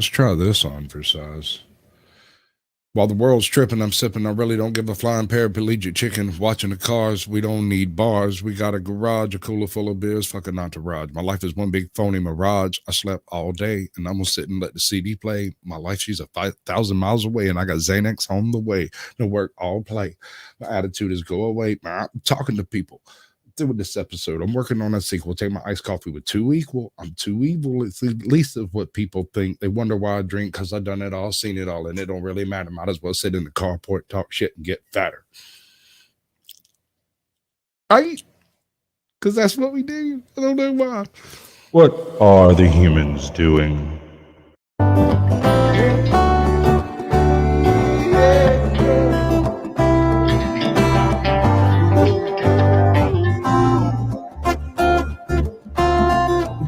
Let's try this on for size. While the world's tripping, I'm sipping. I really don't give a flying paraplegic chicken. Watching the cars, we don't need bars. We got a garage, a cooler full of beers. Fucking not to ride. My life is one big phony mirage. I slept all day, and I'm gonna sit and let the CD play. My life, she's 5,000 miles away, and I got Xanax on the way. No work, all play. My attitude is go away. I'm talking to people. Doing this episode, I'm working on a sequel. Take my iced coffee with two equal. I'm too evil. It's the least of what people think. They wonder why I drink because I've done it all, seen it all, and it don't really matter. Might as well sit in the carport, talk shit, and get fatter. Right? Because that's what we do. I don't know why. What are the humans doing?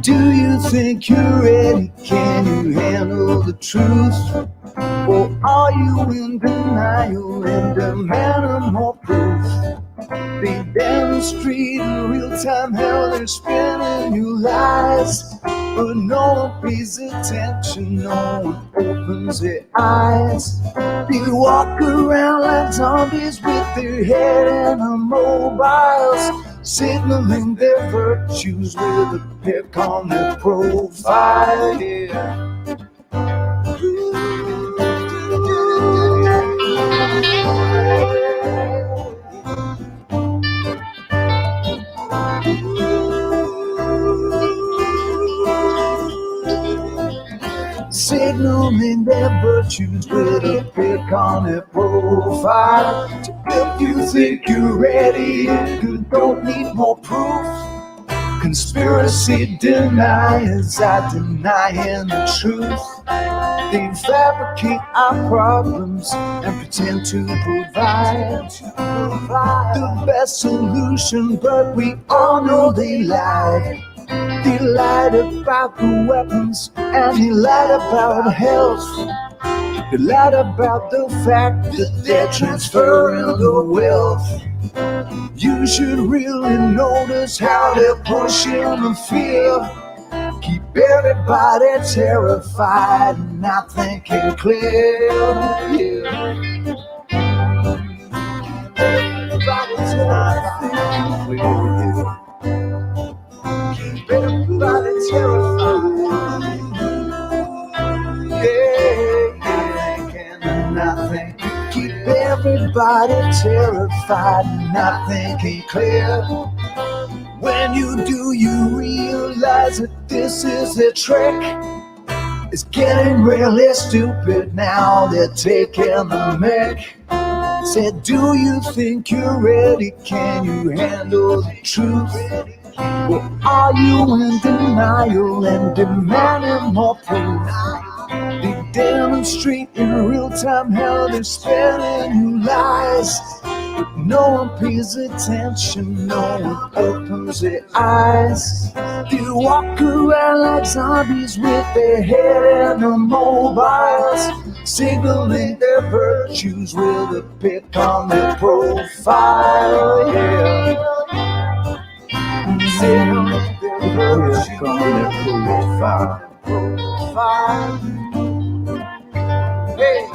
Do you think you're ready? Can you handle the truth? Or are you in denial and demanding more proof? They demonstrate in real time how they're spinning you lies, but no one pays attention, no one opens their eyes. They walk around like zombies with their head in the mobiles, signaling their virtues with a pick on their profile. Yeah. Signaling their virtues with a pick on their profile. If you think you're ready, you don't need more proof. Conspiracy deniers are denying the truth. They fabricate our problems and pretend to provide the best solution, but we all know they lie. They lied about the weapons and they lied about health. They lied about the fact that they're transferring the wealth. You should really notice how they're pushing the fear. Keep everybody terrified and not thinking clear. Yeah. Everybody's not thinking clear. Keep everybody terrified. Yeah, can nothing. Keep everybody terrified and not thinking clear. When you do, you realize that this is a trick. It's getting really stupid now, they're taking the mic. Said, do you think you're ready? Can you handle the truth? Or are you in denial and demanding more proof? They demonstrate in real time how they're spinning you lies. But no one pays attention, no one opens their eyes. They walk around like zombies with their head in the mobiles, signaling their virtues with a pick on their profile. Yeah. Signaling their virtues on their profile. Hey.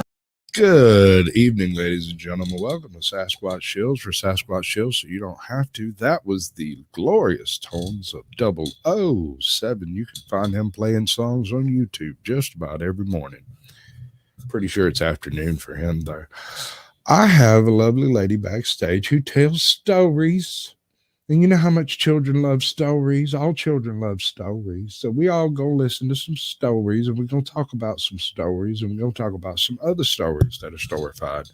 Good evening, ladies and gentlemen. Welcome to Sasquatch Shills for Sasquatch Shills, so you don't have to. That was the glorious tones of 007. You can find him playing songs on YouTube just about every morning. Pretty sure it's afternoon for him, though. I have a lovely lady backstage who tells stories. And you know how much children love stories? All children love stories. So we all go listen to some stories, and we're going to talk about some stories, and we're going to talk about some other stories that are storified.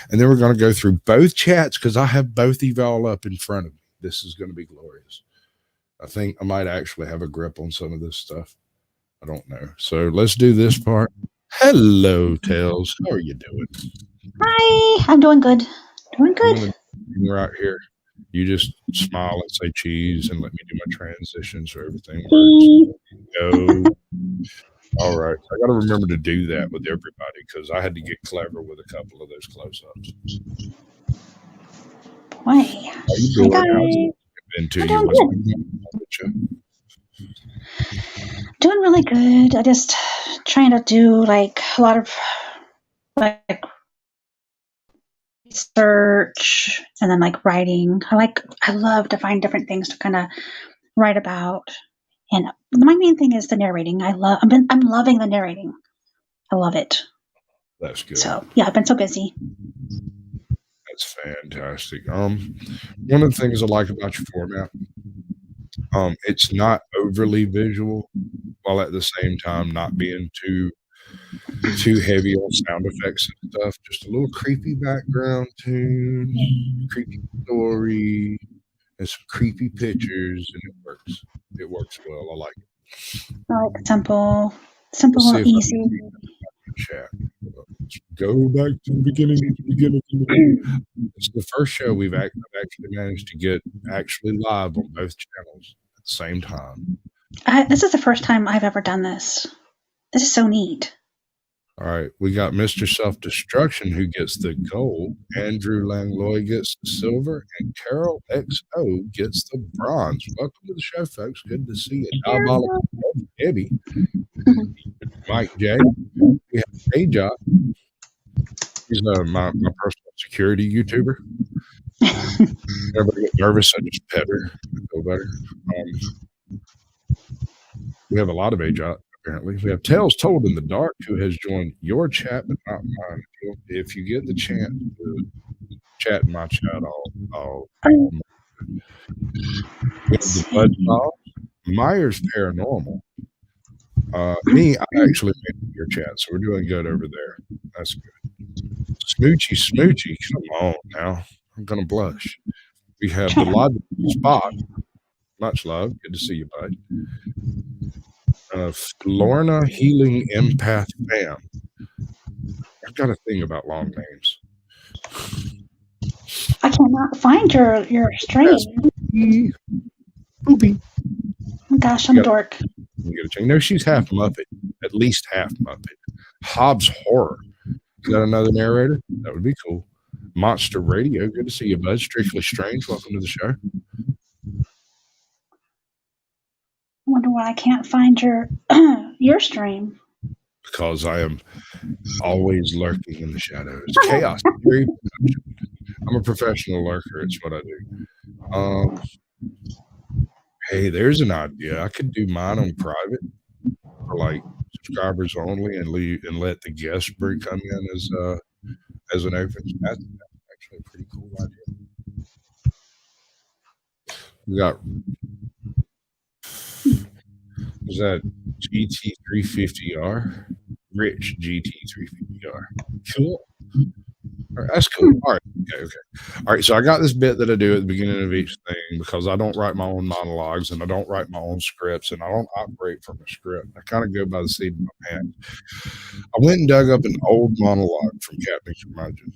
And then we're going to go through both chats because I have both of y'all up in front of me. This is going to be glorious. I think I might actually have a grip on some of this stuff. I don't know. So let's do this part. Hello, Tails. How are you doing? Hi, I'm doing good. Doing good. Right here. You just smile and say cheese and let me do my transition so everything works. Go. All right. I got to remember to do that with everybody because I had to get clever with a couple of those close-ups. Boy. How you doing? How's it been to you? What's been going on with you? Doing really good. I just trying to do like a lot of like research and then like writing. I love to find different things to kind of write about. And my main thing is the narrating. I'm loving the narrating. I love it. That's good. So yeah, I've been so busy. That's fantastic. One of the things I like about your format, it's not overly visual, while at the same time not being too heavy on sound effects and stuff. Just a little creepy background tune, creepy story, and some creepy pictures, and it works. It works well. I like it. I like simple and easy. Chat. Let's go back to the beginning. It's the first show I've actually managed to get actually live on both channels at the same time. This is the first time I've ever done this. This is so neat. All right, we got Mr. Self-Destruction who gets the gold, Andrew Langlois gets the silver, and Carol XO gets the bronze. Welcome to the show, folks. Good to see you. Diabolical Eddie. Mike J. We have AJ. He's my personal security YouTuber. Everybody get nervous, I just pet her. I feel better. We have a lot of AJ. Apparently, we have Tales Told in the Dark, who has joined your chat, but not mine. If you get the chance to chat in my chat, I'll we have the Bud Saw, Myers Paranormal. Me, I actually made your chat, so we're doing good over there. That's good. Smoochy, come on now. I'm gonna blush. We have the Logical Spot. Much love. Good to see you, bud. Lorna Healing Empath Fam. I've got a thing about long names. I cannot find your stream. Poopy. Oh gosh, I'm a dork. No, she's half Muppet. At least half Muppet. Hobbs Horror. Is that another narrator? That would be cool. Monster Radio. Good to see you, bud. Strictly Strange. Welcome to the show. I wonder why I can't find your stream. Because I am always lurking in the shadows. Chaos. I'm a professional lurker. It's what I do. Hey, there's an idea. I could do mine on private for like subscribers only and let the guest come in as an open. That's actually a pretty cool idea. We got is that GT350R? Rich GT350R. Cool. All right, that's cool. All right. Okay. All right. So I got this bit that I do at the beginning of each thing because I don't write my own monologues and I don't write my own scripts and I don't operate from a script. I kind of go by the seat of my pants. I went and dug up an old monologue from Captain Curmudgeon.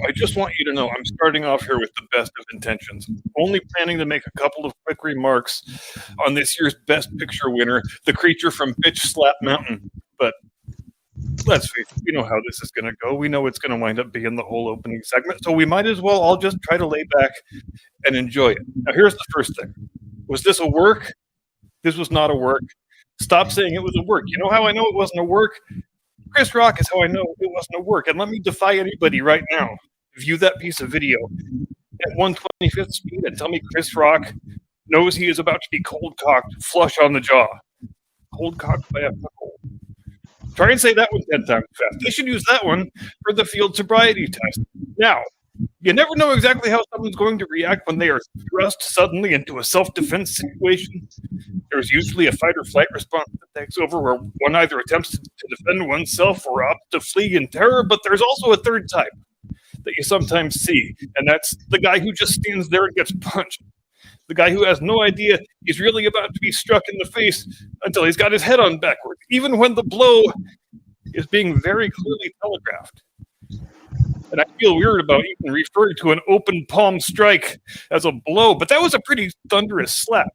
I just want you to know I'm starting off here with the best of intentions. Only planning to make a couple of quick remarks on this year's Best Picture winner, the creature from Bitch Slap Mountain. But let's face it, we know how this is going to go. We know it's going to wind up being the whole opening segment, so we might as well all just try to lay back and enjoy it. Now, here's the first thing. Was this a work? This was not a work. Stop saying it was a work. You know how I know it wasn't a work? Chris Rock is how I know it wasn't a work. And let me defy anybody right now. View that piece of video at 1/25th speed and tell me Chris Rock knows he is about to be cold-cocked, flush on the jaw. Cold-cocked by a knuckle. Try and say that one 10 times fast. They should use that one for the field sobriety test. Now, you never know exactly how someone's going to react when they are thrust suddenly into a self-defense situation. There's usually a fight-or-flight response that takes over where one either attempts to defend oneself or opts to flee in terror, but there's also a third type that you sometimes see, and that's the guy who just stands there and gets punched. The guy who has no idea he's really about to be struck in the face until he's got his head on backwards, even when the blow is being very clearly telegraphed. And I feel weird about even referring to an open palm strike as a blow, but that was a pretty thunderous slap,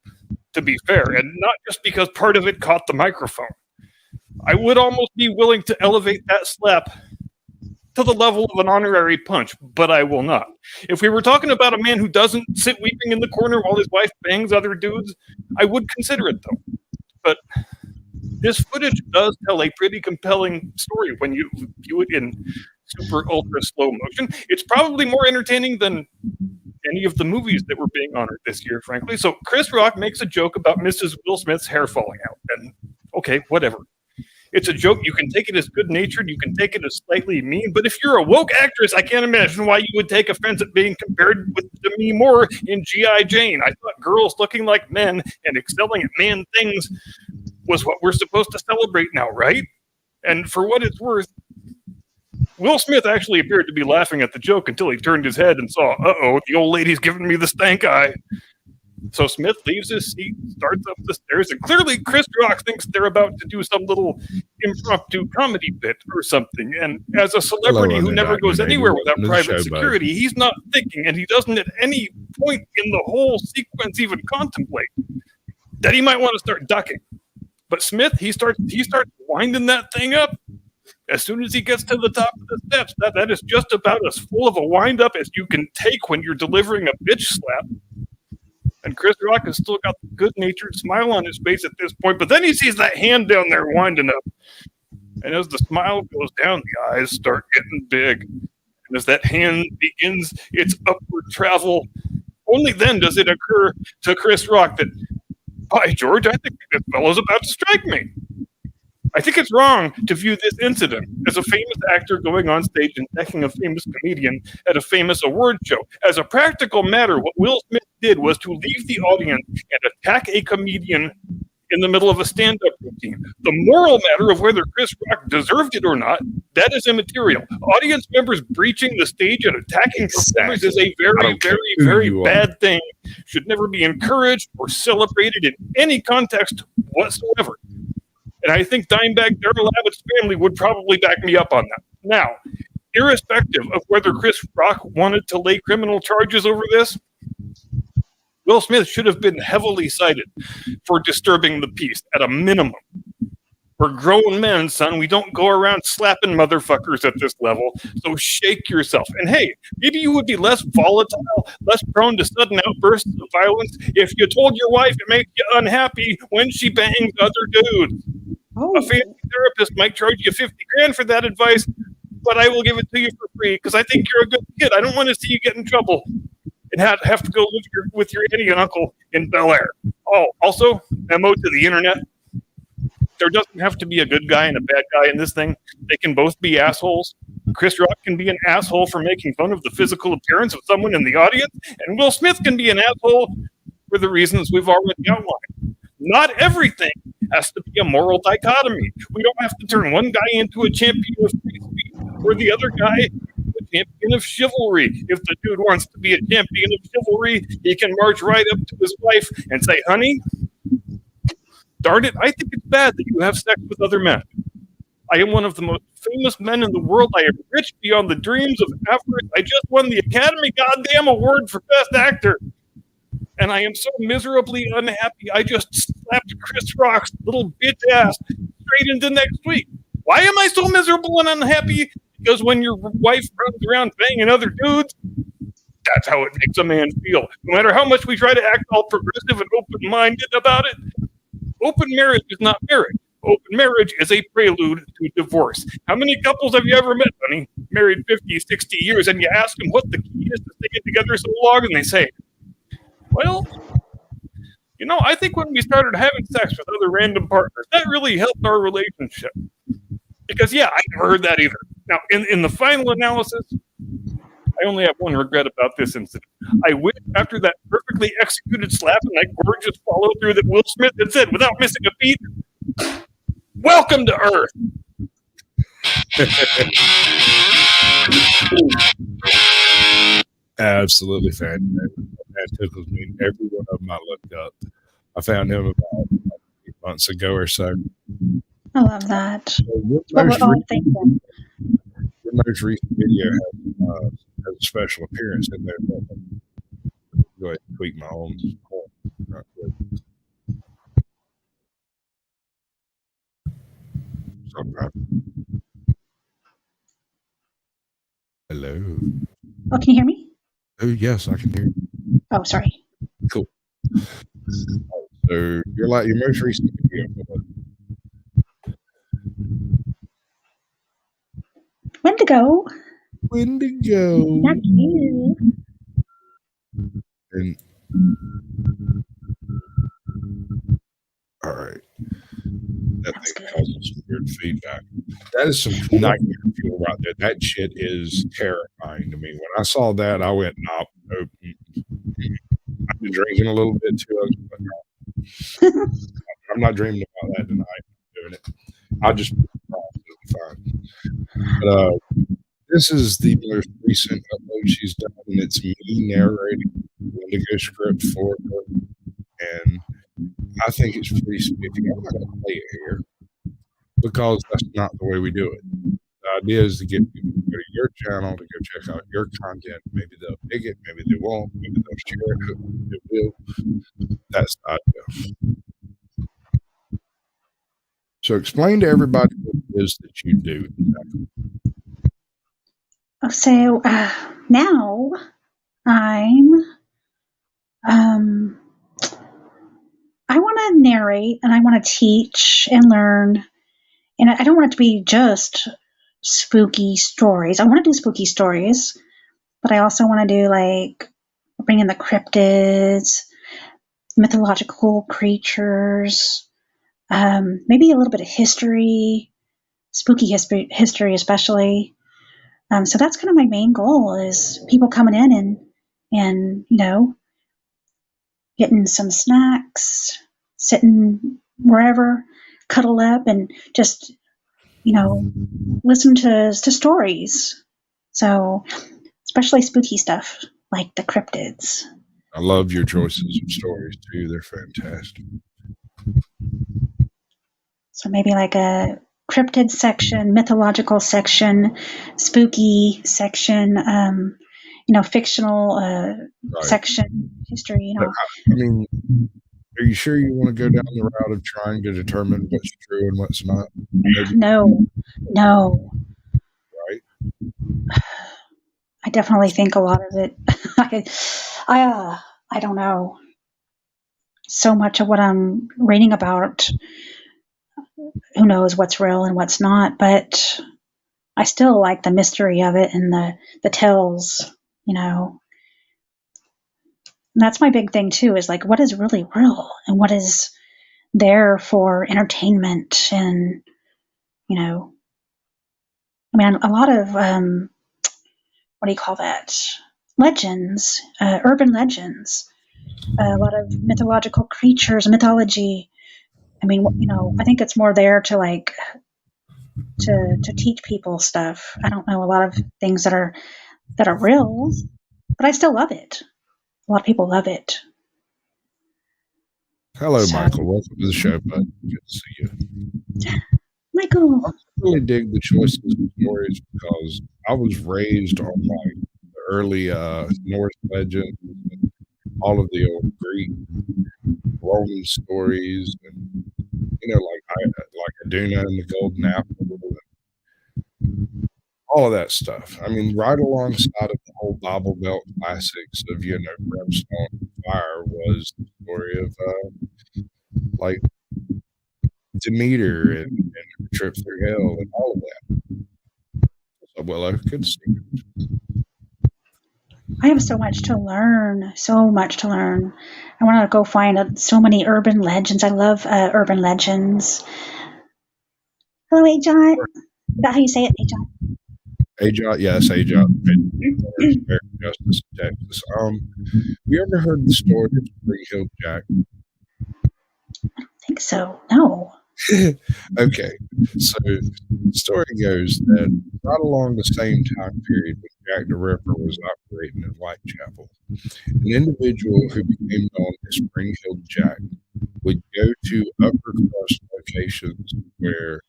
to be fair, and not just because part of it caught the microphone. I would almost be willing to elevate that slap to the level of an honorary punch, but I will not. If we were talking about a man who doesn't sit weeping in the corner while his wife bangs other dudes, I would consider it, though. But this footage does tell a pretty compelling story when you view it in super ultra slow motion. It's probably more entertaining than any of the movies that were being honored this year, frankly. So Chris Rock makes a joke about Mrs. Will Smith's hair falling out, and okay, whatever. It's a joke. You can take it as good-natured. You can take it as slightly mean. But if you're a woke actress, I can't imagine why you would take offense at being compared with Demi Moore in G.I. Jane. I thought girls looking like men and excelling at man things was what we're supposed to celebrate now, right? And for what it's worth, Will Smith actually appeared to be laughing at the joke until he turned his head and saw, uh-oh, the old lady's giving me the stank eye. So Smith leaves his seat, starts up the stairs, and clearly Chris Rock thinks they're about to do some little impromptu comedy bit or something. And as a celebrity who never goes anywhere without private security, he's not thinking, and he doesn't at any point in the whole sequence even contemplate that he might want to start ducking. But Smith, he starts winding that thing up. As soon as he gets to the top of the steps, that is just about as full of a wind up as you can take when you're delivering a bitch slap. And Chris Rock has still got the good-natured smile on his face at this point, but then he sees that hand down there winding up. And as the smile goes down, the eyes start getting big. And as that hand begins its upward travel, only then does it occur to Chris Rock that, by George, I think this fellow's about to strike me. I think it's wrong to view this incident as a famous actor going on stage and decking a famous comedian at a famous award show. As a practical matter, what Will Smith did was to leave the audience and attack a comedian in the middle of a stand-up routine. The moral matter of whether Chris Rock deserved it or not, that is immaterial. Audience members breaching the stage and attacking performers is a very, very, very bad thing. Should never be encouraged or celebrated in any context whatsoever. And I think Dimebag Darrell Abbott's family would probably back me up on that. Now, irrespective of whether Chris Rock wanted to lay criminal charges over this, Will Smith should have been heavily cited for disturbing the peace at a minimum. We're grown men, son. We don't go around slapping motherfuckers at this level. So shake yourself. And hey, maybe you would be less volatile, less prone to sudden outbursts of violence if you told your wife it makes you unhappy when she bangs other dudes. Oh. A family therapist might charge you $50,000 for that advice, but I will give it to you for free because I think you're a good kid. I don't want to see you get in trouble and have to go live with your auntie and uncle in Bel Air. Oh, also, memo to the internet. There doesn't have to be a good guy and a bad guy in this thing. They can both be assholes. Chris Rock can be an asshole for making fun of the physical appearance of someone in the audience, and Will Smith can be an asshole for the reasons we've already outlined. Not everything has to be a moral dichotomy. We don't have to turn one guy into a champion of free speech or the other guy into a champion of chivalry. If the dude wants to be a champion of chivalry, he can march right up to his wife and say, honey, darn it, I think it's bad that you have sex with other men. I am one of the most famous men in the world. I am rich beyond the dreams of avarice. I just won the Academy goddamn Award for Best Actor. And I am so miserably unhappy. I just slapped Chris Rock's little bitch ass straight into next week. Why am I so miserable and unhappy? Because when your wife runs around banging other dudes, that's how it makes a man feel. No matter how much we try to act all progressive and open-minded about it, open marriage is not marriage. Open marriage is a prelude to divorce. How many couples have you ever met, honey? Married 50, 60 years, and you ask them what the key is to staying together so long, and they say, well, you know, I think when we started having sex with other random partners, that really helped our relationship. Because, yeah, I never heard that either. Now, in the final analysis, I only have one regret about this incident. I wish after that perfectly executed slap and that gorgeous follow-through that Will Smith had said without missing a beat, welcome to Earth. Absolutely fantastic. That tickles me. Every one of them I looked up. I found him about 8 months ago or so. I love that. So your most recent video has a special appearance in there. Go ahead and tweak my own right quick. Hello. Oh, can you hear me? Oh, yes, I can hear you. Oh, sorry. Cool. So you're like your most recent video. Wendigo. Wendigo. Not you. And all right. That That's thing good. causes some weird feedback. That is some nightmare fuel right there. That shit is terrifying to me. When I saw that, I went, nope. I've been drinking a little bit too. But no. I'm not dreaming about that tonight. I'm doing it. I'll just be fine. But this is the most recent upload she's done, and it's me narrating the Wendigo script for her. And I think it's pretty spiffy. I'm not going to play it here because that's not the way we do it. The idea is to get people to go to your channel to go check out your content. Maybe they'll dig it, maybe they won't, maybe they'll share it, maybe they will. That's the idea. So explain to everybody what it is that you do. So now I'm I want to narrate and I want to teach and learn, and I don't want it to be just spooky stories. I want to do spooky stories, but I also want to do like bring in the cryptids, mythological creatures, maybe a little bit of history, spooky history especially. So that's kind of my main goal is people coming in and getting some snacks, sitting wherever, cuddle up, and just listen to stories. So especially spooky stuff like the cryptids. I love your choices of stories too. They're fantastic. So maybe like a cryptid section, mythological section, spooky section, fictional Right. section, history. I mean, are you sure you want to go down the route of trying to determine what's true and what's not? Maybe. No. Right. I definitely think a lot of it. I don't know. So much of what I'm reading about, who knows what's real and what's not, but I still like the mystery of it and the tells, And that's my big thing too, is like what is really real and what is there for entertainment and, a lot of, what do you call that? Legends, urban legends, a lot of mythological creatures, mythology. I think it's more there to like to teach people stuff. I don't know a lot of things that are real, but I still love it. A lot of people love it. Hello, Michael. Welcome to the show, bud. Good to see you. Michael. I really dig the choices of stories because I was raised on like the early Norse legends and all of the old Greek, Roman stories, and like Aduna and the Golden Apple, and all of that stuff. I mean, right alongside of the whole Bible Belt classics of Brimstone and Fire was the story of like Demeter and her trip through hell and all of that. So, well, good to see you. I have so much to learn. I want to go find so many urban legends. I love urban legends. Hello, Ajot. Is that how you say it, Ajot? Ajot, yes, Ajot. Justice, Texas. You ever heard the story of Spring Hill Jack? I don't think so. No. Okay, so the story goes that right along the same time period when Jack the Ripper was operating in Whitechapel, an individual who became known as Spring Hill Jack would go to upper crust locations where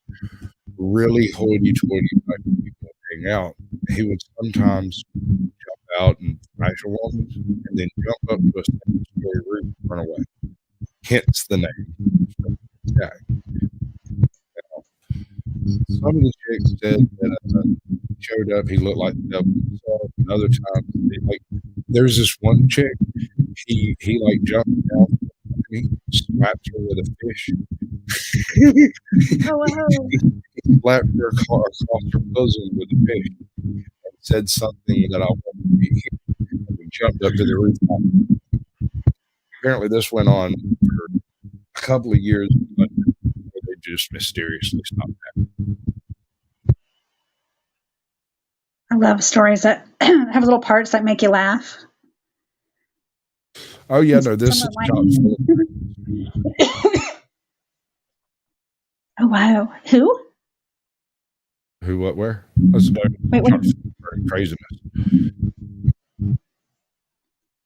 really hoity-toity type of people hang out. He would sometimes jump out and thrash a woman and then jump up to a second-story roof and run away. Hence the name Jack. Some of the chicks said that he showed up, he looked like the devil himself. And other times, there's this one chick, he like jumped down and he slapped her with a fish. Oh, wow. He slapped her across her bosom with a fish. said something that I wanted to be here. We jumped up to the rooftop. Apparently, this went on for a couple of years, but they just mysteriously stopped happening. I love stories that have little parts that make you laugh. Oh yeah, no, this is Some of chock full of Oh wow, who? who, what, where? That's Wait, what? chock full of craziness.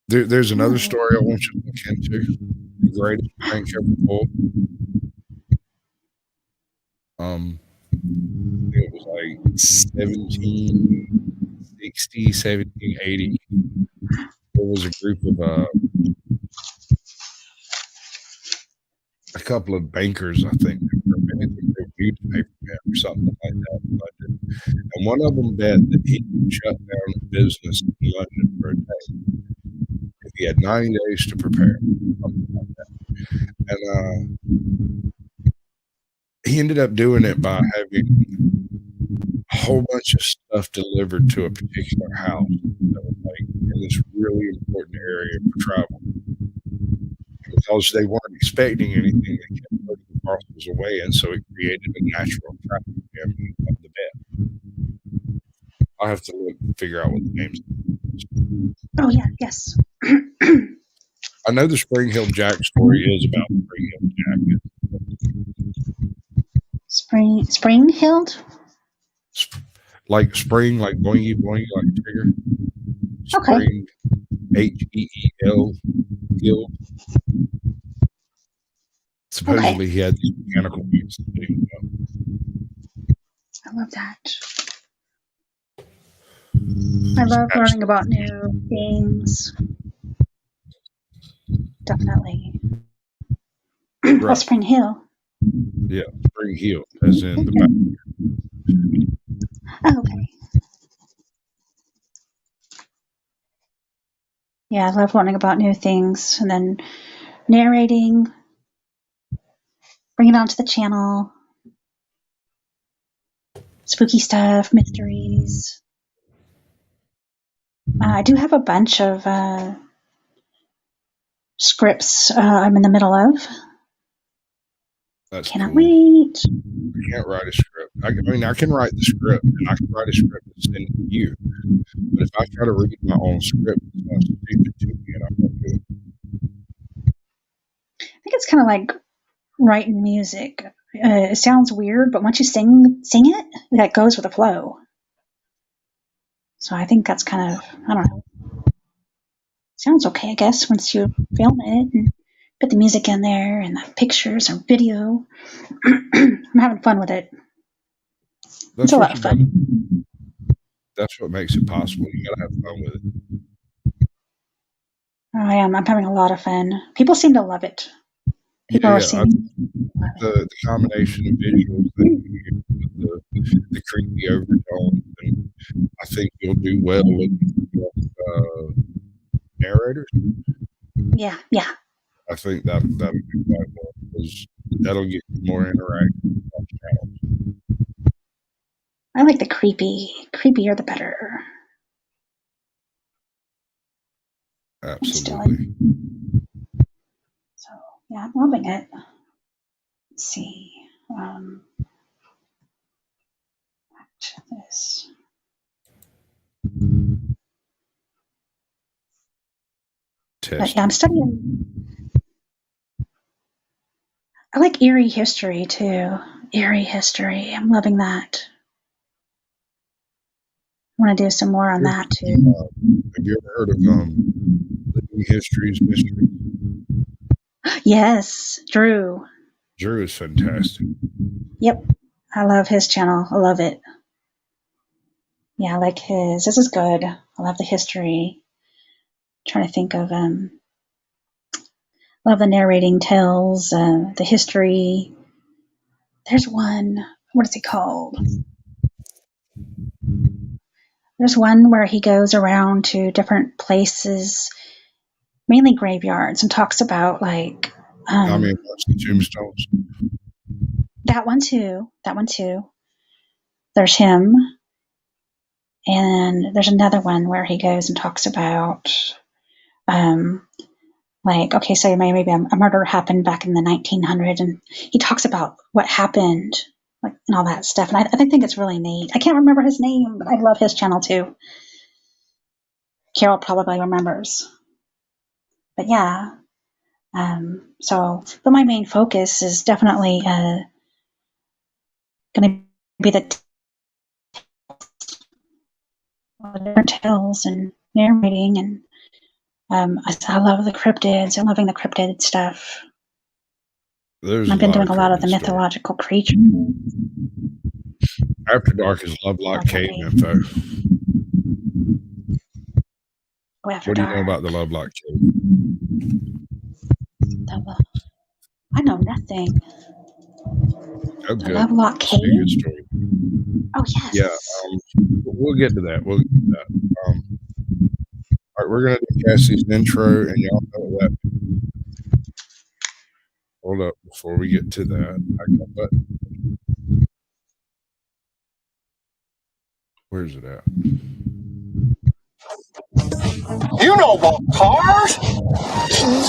There's another story I want you to look into. The greatest prank ever pulled. It was like 1760, 1780. There was a group of a couple of bankers, I think, or maybe they were newspaper men or something like that in London. And one of them bet that he could shut down the business in London for a day if he had 90 days to prepare, something like that. And he ended up doing it by having a whole bunch of stuff delivered to a particular house that was like in this really important area for travel. Because they weren't expecting anything, they kept putting the parcels away, and so it created a natural traffic jam of the bet. I'll have to look and figure out what the names are. Oh yeah, yes. I know the Spring Hill Jack story is about Spring Hill Jack. Spring-Heeled? Like spring, like boingy boingy, like trigger. Spring, H-E-E-L, Hill. Supposedly he had these mechanical beats. I love that. I love learning about new things. Definitely. Right. Spring Hill. Yeah, Spring Hill, as in the back. Oh, okay. Yeah, I love learning about new things and then narrating, bring it onto the channel. Spooky stuff, mysteries. I do have a bunch of scripts I'm in the middle of. That's Cannot cool. wait. I can't write a script. I mean, I can write the script, and I can write a script and send it to you. But if I try to read my own script, it sounds stupid to me, and I won't do it. I think it's kind of like writing music. It sounds weird, but once you sing it, that goes with the flow. So I think that's kind of, I don't know. Sounds okay, I guess, once you film it and put the music in there and the pictures or video. I'm having fun with it. It's a lot of fun. That's what makes it possible. You gotta have fun with it. I am. I'm having a lot of fun. People seem to love it. People are seeing the combination of visuals that you use with the creepy overtones, and I think you'll do well with narrators. Yeah. I think that'll do quite well because that'll get more interaction on channels. I like the creepy. Creepier the better. Absolutely. So yeah, I'm loving it. Let's see. Back to this. But yeah, I'm studying. I like eerie history too. Eerie history. I'm loving that. I want to do some more on that too. Have you ever heard of Living Histories Mysteries? Yes, Drew. Drew is fantastic. Yep, I love his channel. I love it. Yeah, I like his. This is good. I love the history. I'm trying to think of love the narrating tells the history. There's one. What is it called? There's one where he goes around to different places, mainly graveyards, and talks about like. I mean, what's the tombstones? That one too. There's him, And there's another one where he goes and talks about, okay, so maybe a murder happened back in the 1900s, and he talks about what happened, and all that stuff. And I think it's really neat. I can't remember his name, but I love his channel too. Carol probably remembers. But yeah, but my main focus is definitely going to be the different tales and narrating, and I love the cryptids. I'm loving the cryptid stuff. I've been doing a lot of the mythological creatures. Afterdark is Lovelock cave info. What do you know about the Lovelock cave? I know nothing. Oh, the good. Lovelock cave? Good story. Oh, yes. Yeah, we'll get to that. All right, we're going to do Cassie's intro, and y'all know that. Hold up before we get to that. I got that. Where's it at? You know about cars?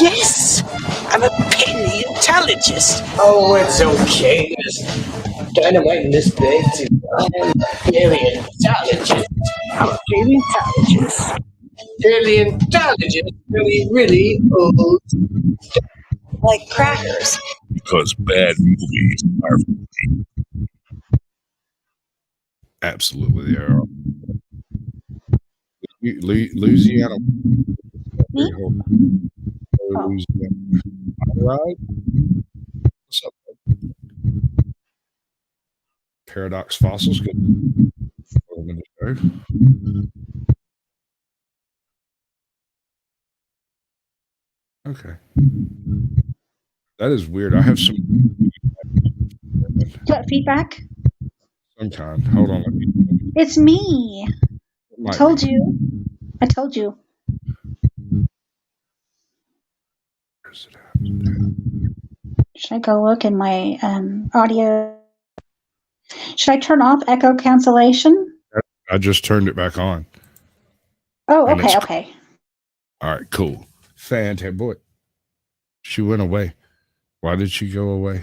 Yes, I'm a paleontologist. Oh, it's okay. There's dynamite in this bag too. I'm a paleontologist. I'm a paleontologist. Paleontologist really old. Like crackers. Because bad movies are absolutely they are. Louisiana. Louisiana. All right. What's up? Paradox Fossils. Good. Okay. That is weird. I have some. What feedback? Some kind. Hold on. It's me. I told you. I told you. Where's it at? Should I go look in my audio? Should I turn off echo cancellation? I just turned it back on. Oh, okay, okay. All right, cool. Fantastic. Boy, she went away. Why did she go away?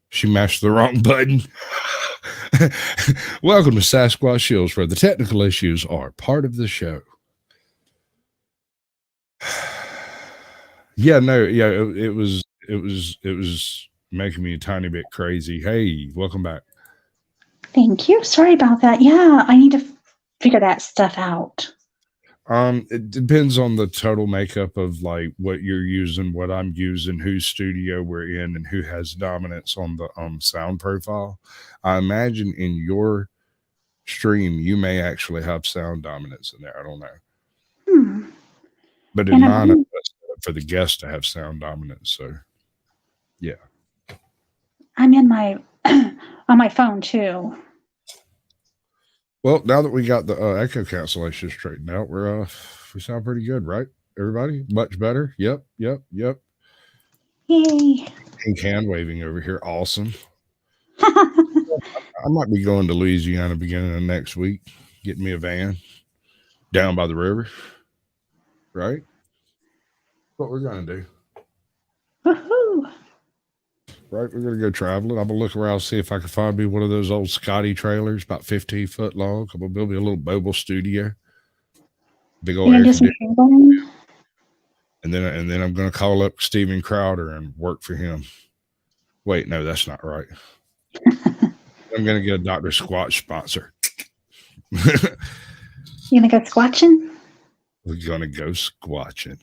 She mashed the wrong button. Welcome to Sasquatch Shills, where the technical issues are part of the show. Yeah, no, yeah, it was making me a tiny bit crazy. Hey, welcome back. Thank you. Sorry about that. Yeah, I need to figure that stuff out. It depends on the total makeup of like what you're using, what I'm using, whose studio we're in, and who has dominance on the sound profile. I imagine in your stream you may actually have sound dominance in there. I don't know. But in mine, I'm for the guest to have sound dominance. So yeah. I'm in my on my phone too. Well, now that we got the echo cancellation straightened out, we sound pretty good, right? Everybody, much better. Yep. Yay! Pink hand waving over here, awesome. I might be going to Louisiana beginning of next week, getting me a van down by the river. Right? What we're gonna do. Woohoo! Right, we're gonna go traveling. I'm gonna look around, see if I can find me one of those old Scotty trailers, about 15 foot long. I'm gonna build me a little mobile studio. Big old air conditioning. And then I'm gonna call up Steven Crowder and work for him. Wait, no, that's not right. I'm gonna get a Dr. Squatch sponsor. You gonna go squatching? We're gonna go squatching.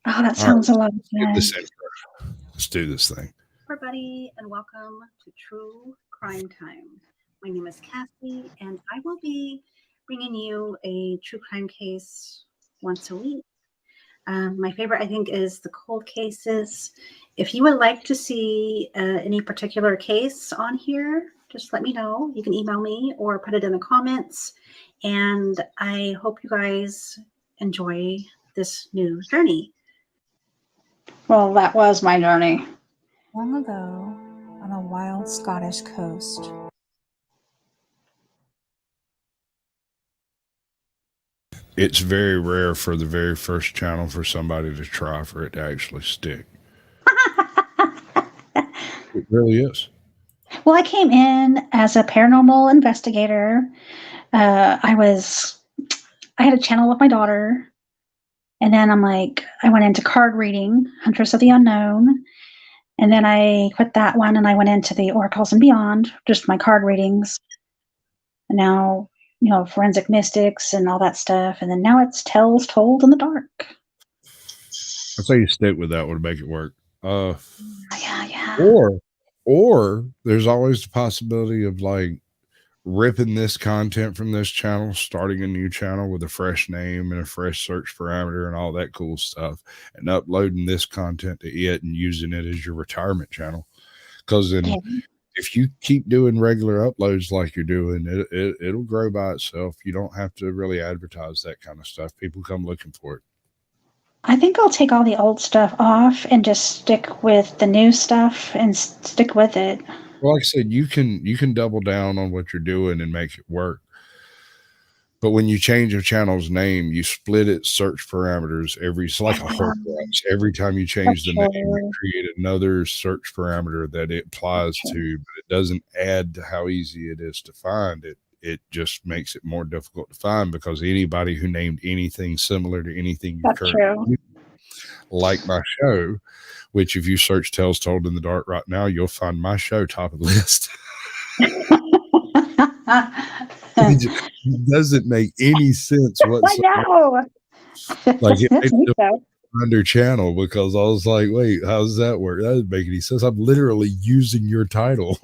Oh, that sounds a lot of fun. Let's do this thing. Everybody, and welcome to True Crime Time. My name is Cassie, and I will be bringing you a true crime case once a week. My favorite, I think, is the cold cases. If you would like to see any particular case on here, just let me know. You can email me or put it in the comments. And I hope you guys enjoy this new journey. Well, that was my journey. Long ago, on a wild Scottish coast, it's very rare for the very first channel for somebody to try for it to actually stick. It really is. Well, I came in as a paranormal investigator. I had a channel with my daughter, and then I went into card reading, Huntress of the Unknown, and then I quit that one and I went into the Oracles and Beyond, just my card readings. And now, forensic mystics and all that stuff, and then now it's Tales Told in the Dark. I'd say you stick with that one to make it work. Yeah. Or there's always the possibility of ripping this content from this channel, starting a new channel with a fresh name and a fresh search parameter and all that cool stuff, and uploading this content to it and using it as your retirement channel. Because then if you keep doing regular uploads like you're doing, it'll grow by itself. You don't have to really advertise that kind of stuff. People come looking for it. I think I'll take all the old stuff off and just stick with the new stuff and stick with it. Well, like I said, you can double down on what you're doing and make it work. But when you change a channel's name, you split its search parameters it's like a Horcrux. Every time you change the name, you create another search parameter that it applies to, but it doesn't add to how easy it is to find it. It just makes it more difficult to find because anybody who named anything similar to anything you currently like my show, which if you search Tales Told in the Dark right now, you'll find my show top of the list. It doesn't make any sense whatsoever. I know. It made it under channel because I was like, wait, how does that work? That doesn't make any sense. I'm literally using your title.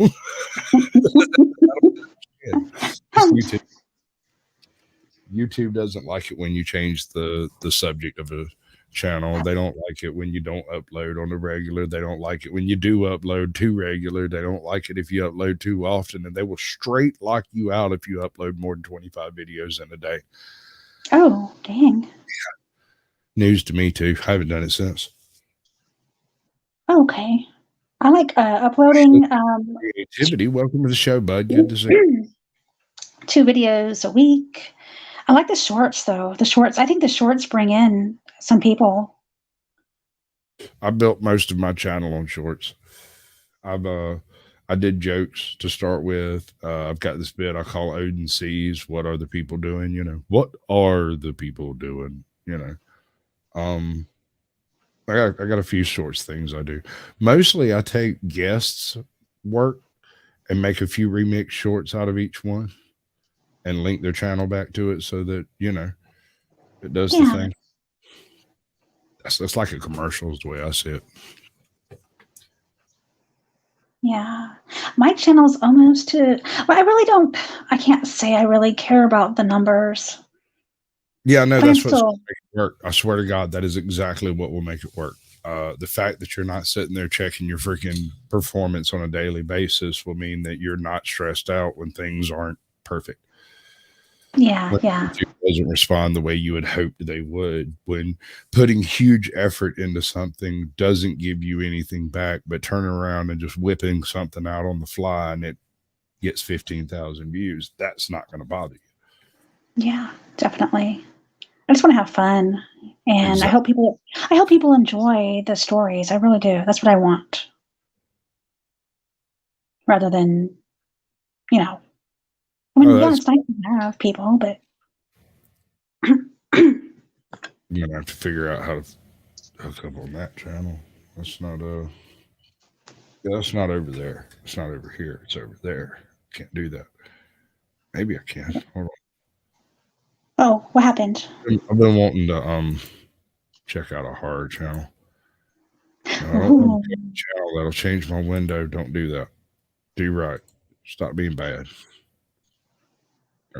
YouTube doesn't like it when you change the subject of a channel. They don't like it when you don't upload on the regular. They don't like it when you do upload too regular. They don't like it if you upload too often, and they will straight lock you out if you upload more than 25 videos in a day. Oh, dang. Yeah. News to me too. I haven't done it since. Okay. I like uploading creativity. Welcome to the show, bud. Good to see you. 2 videos a week. I like the shorts though. I think the shorts bring in some people. I built most of my channel on shorts. I did jokes to start with. I've got this bit I call Odin Sees. What are the people doing? What are the people doing? I got a few shorts things I do. Mostly I take guests' work and make a few remix shorts out of each one and link their channel back to it so that, it does the thing. That's like a commercial is the way I see it. Yeah. My channel's almost to, I can't say I really care about the numbers. Yeah, no, that's what's going to make it work. I swear to God, that is exactly what will make it work. The fact that you're not sitting there checking your freaking performance on a daily basis will mean that you're not stressed out when things aren't perfect. Yeah, when YouTube doesn't respond the way you had hoped they would. When putting huge effort into something doesn't give you anything back, but turning around and just whipping something out on the fly and it gets 15,000 views, that's not going to bother you. Yeah, definitely. I just want to have fun, and exactly. I hope people enjoy the stories. I really do. That's what I want, rather than, yeah, it's nice to have people, but you're gonna have to figure out how to hook up on that channel. That's not that's not over there. It's not over here. It's over there. Can't do that. Maybe I can. Hold on. Oh, what happened? I've been wanting to check out a horror channel. I don't want to a channel that'll change my window. Don't do that. Do right. Stop being bad.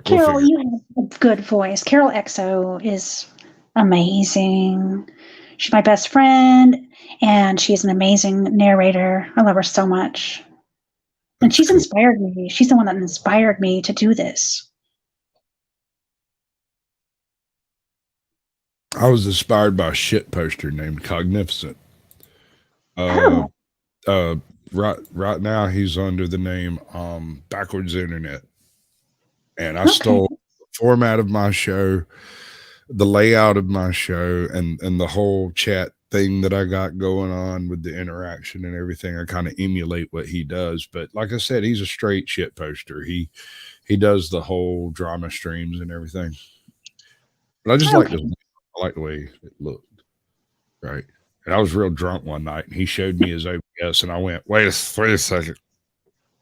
Carol, you have a good voice. Carol XO is amazing. She's my best friend, and she's an amazing narrator. I love her so much. And she's inspired me. She's the one that inspired me to do this. I was inspired by a shit poster named Cognificent. Right now he's under the name Backwards Internet. And I stole the format of my show the layout of my show and the whole chat thing that I got going on with the interaction and everything. I kind of emulate what he does, but like I said, he's a straight shit poster. He does the whole drama streams and everything. But I just like Okay. I like the way it looked, right? And I was real drunk one night, and he showed me his OBS, and I went, "Wait a second!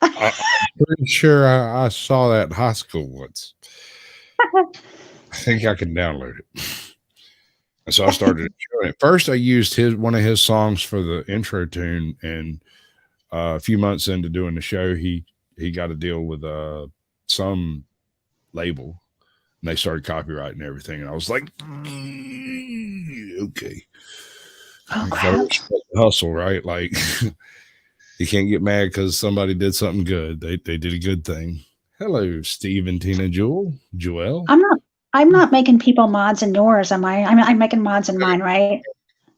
I'm pretty sure I saw that in high school once. I think I can download it." And so I started showing it. First, I used one of his songs for the intro tune, and a few months into doing the show, he got a deal with some label, and they started copyrighting everything. And I was like, okay. Oh, You gotta crap. respect the hustle, right? Like, you can't get mad because somebody did something good. They did a good thing. Hello, Steve and Tina Joelle. I'm not making people mods in yours, am I? I'm making mods in mine, right?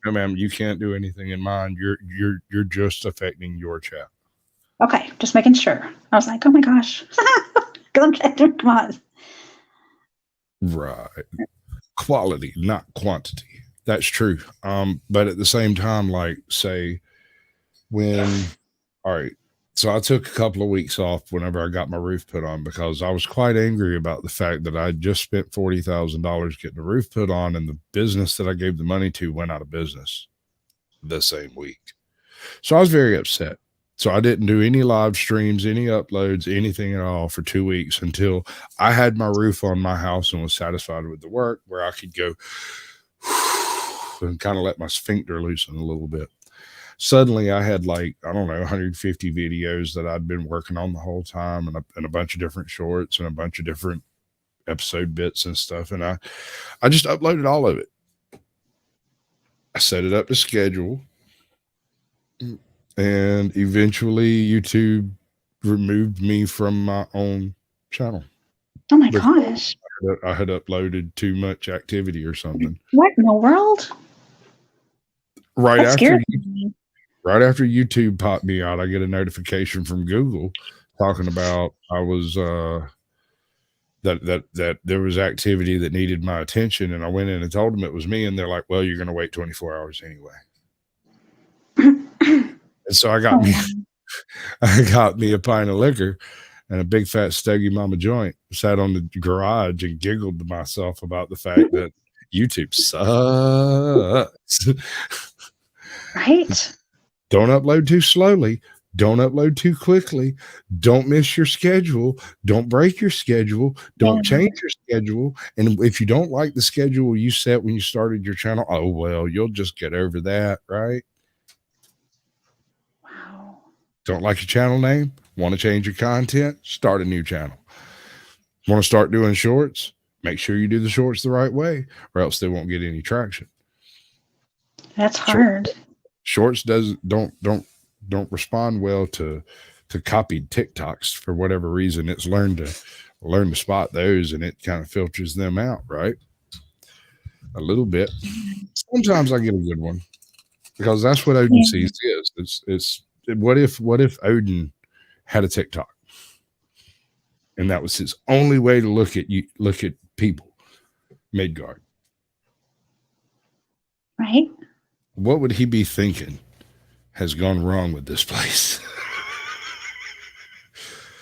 No, ma'am, you can't do anything in mine. You're just affecting your chat. Okay, just making sure. I was like, oh my gosh. Because I'm trying to mods. Right. Quality, not quantity. That's true. But at the same time, like, say, all right, so I took a couple of weeks off whenever I got my roof put on because I was quite angry about the fact that I just spent $40,000 getting the roof put on, and the business that I gave the money to went out of business the same week. So I was very upset. So I didn't do any live streams, any uploads, anything at all for 2 weeks until I had my roof on my house and was satisfied with the work where I could go and kind of let my sphincter loosen a little bit. Suddenly I had, like, I don't know, 150 videos that I'd been working on the whole time, and a bunch of different shorts and a bunch of different episode bits and stuff. And I just uploaded all of it. I set it up to schedule. And eventually YouTube removed me from my own channel. Oh my gosh. I had uploaded too much activity or something. What in the world? Right That after scared me. right after YouTube popped me out, I get a notification from Google talking about I was that there was activity that needed my attention, and I went in and told them it was me, and they're like, "Well, you're going to wait 24 hours anyway." And so I got me a pint of liquor and a big fat Stogie Mama joint, sat on the garage and giggled to myself about the fact that YouTube sucks. Right? Don't upload too slowly. Don't upload too quickly. Don't miss your schedule. Don't break your schedule. Don't change your schedule. And if you don't like the schedule you set when you started your channel, oh, well, you'll just get over that, right? Wow. Don't like your channel name? Want to change your content? Start a new channel. Want to start doing shorts? Make sure you do the shorts the right way, or else they won't get any traction. That's hard. Shorts don't respond well to copied TikToks for whatever reason. It's learned to spot those, and it kind of filters them out, right? A little bit. Sometimes I get a good one because that's what Odin sees is. It's what if Odin had a TikTok and that was his only way to look at people, Midgard, right? What would he be thinking has gone wrong with this place?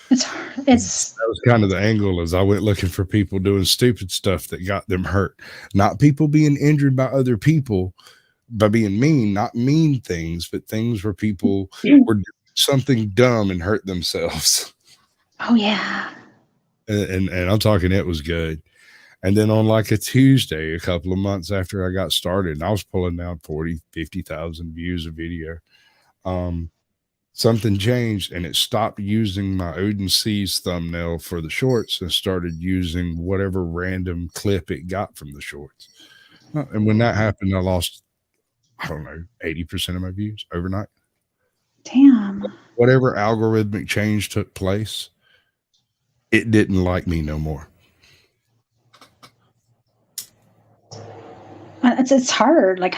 That was kind of the angle as I went looking for people doing stupid stuff that got them hurt, not people being injured by other people by being mean, not mean things, but things where people were doing something dumb and hurt themselves. Oh yeah. And I'm talking, it was good. And then on like a Tuesday, a couple of months after I got started, and I was pulling down 40, 50,000 views of video. Something changed and it stopped using my Odin Seas thumbnail for the shorts and started using whatever random clip it got from the shorts. And when that happened, I lost, I don't know, 80% of my views overnight. Damn. Whatever algorithmic change took place, it didn't like me no more. It's hard. Like,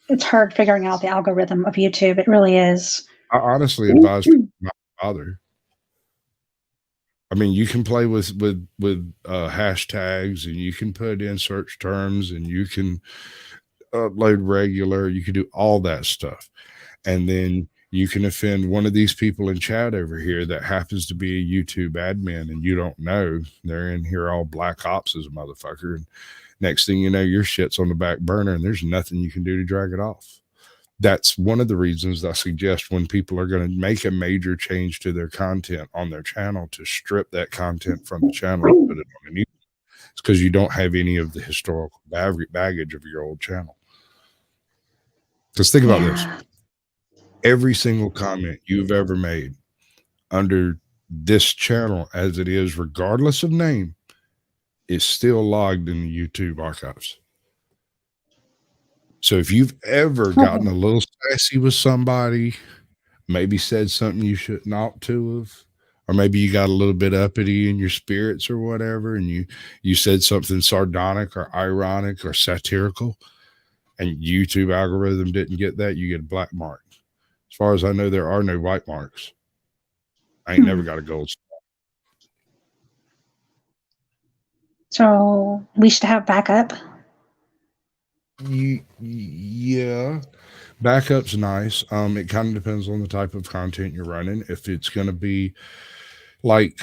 it's hard figuring out the algorithm of YouTube. It really is. I honestly advise my father. I mean, you can play with hashtags, and you can put in search terms, and you can upload regular. You can do all that stuff, and then you can offend one of these people in chat over here that happens to be a YouTube admin, and you don't know they're in here all black ops as a motherfucker. And next thing you know, your shit's on the back burner, and there's nothing you can do to drag it off. That's one of the reasons I suggest when people are going to make a major change to their content on their channel to strip that content from the channel and put it on a new. It's because you don't have any of the historical baggage of your old channel. Because think about this. Every single comment you've ever made under this channel as it is, regardless of name, is still logged in the YouTube archives. So if you've ever gotten a little sassy with somebody, maybe said something you shouldn't ought to have, or maybe you got a little bit uppity in your spirits or whatever, and you said something sardonic or ironic or satirical, and YouTube algorithm didn't get that, you get a black mark. As far as I know, there are no white marks. I ain't never got a gold star. So we should have backup. Yeah, backup's nice. It kind of depends on the type of content you're running. If it's going to be like,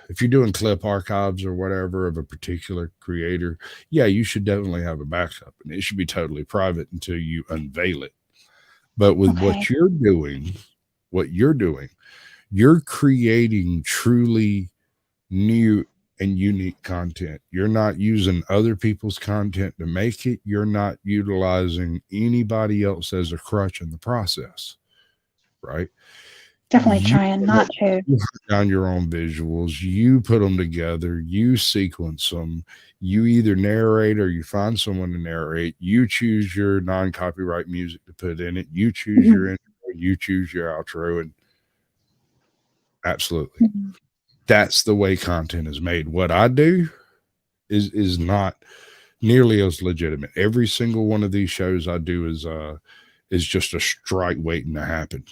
if you're doing clip archives or whatever of a particular creator, yeah, you should definitely have a backup, and it should be totally private until you unveil it. But with what you're doing, you're creating truly new and unique content. You're not using other people's content to make it. You're not utilizing anybody else as a crutch in the process, right? Definitely trying not to. You put down your own visuals. You put them together. You sequence them. You either narrate or you find someone to narrate. You choose your non-copyright music to put in it. You choose your intro. You choose your outro. And absolutely. That's the way content is made. What I do is not nearly as legitimate. Every single one of these shows I do is just a strike waiting to happen,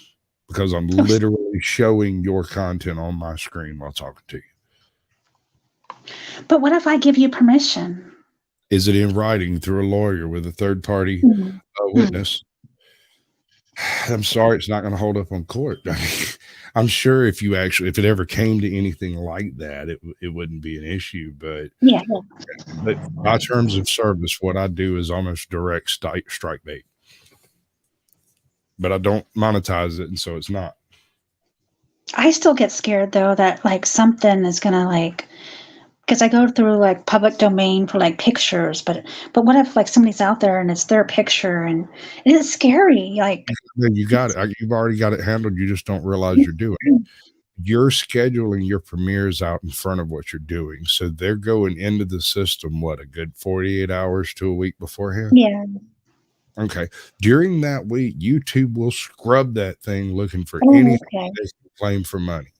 because I'm literally showing your content on my screen while talking to you. But what if I give you permission? Is it in writing through a lawyer with a third party witness? I'm sorry, it's not going to hold up on court. I'm sure if it ever came to anything like that, it wouldn't be an issue. But but by terms of service, what I do is almost direct strike bait. But I don't monetize it, and so it's not. I still get scared though that like something is gonna like, because I go through like public domain for like pictures, but what if like somebody's out there and it's their picture, and it is scary. Like you got it. You've already got it handled. You just don't realize you're doing it. You're scheduling your premieres out in front of what you're doing, so they're going into the system what, a good 48 hours to a week beforehand. Yeah. Okay. During that week, YouTube will scrub that thing looking for anything they can claim for money.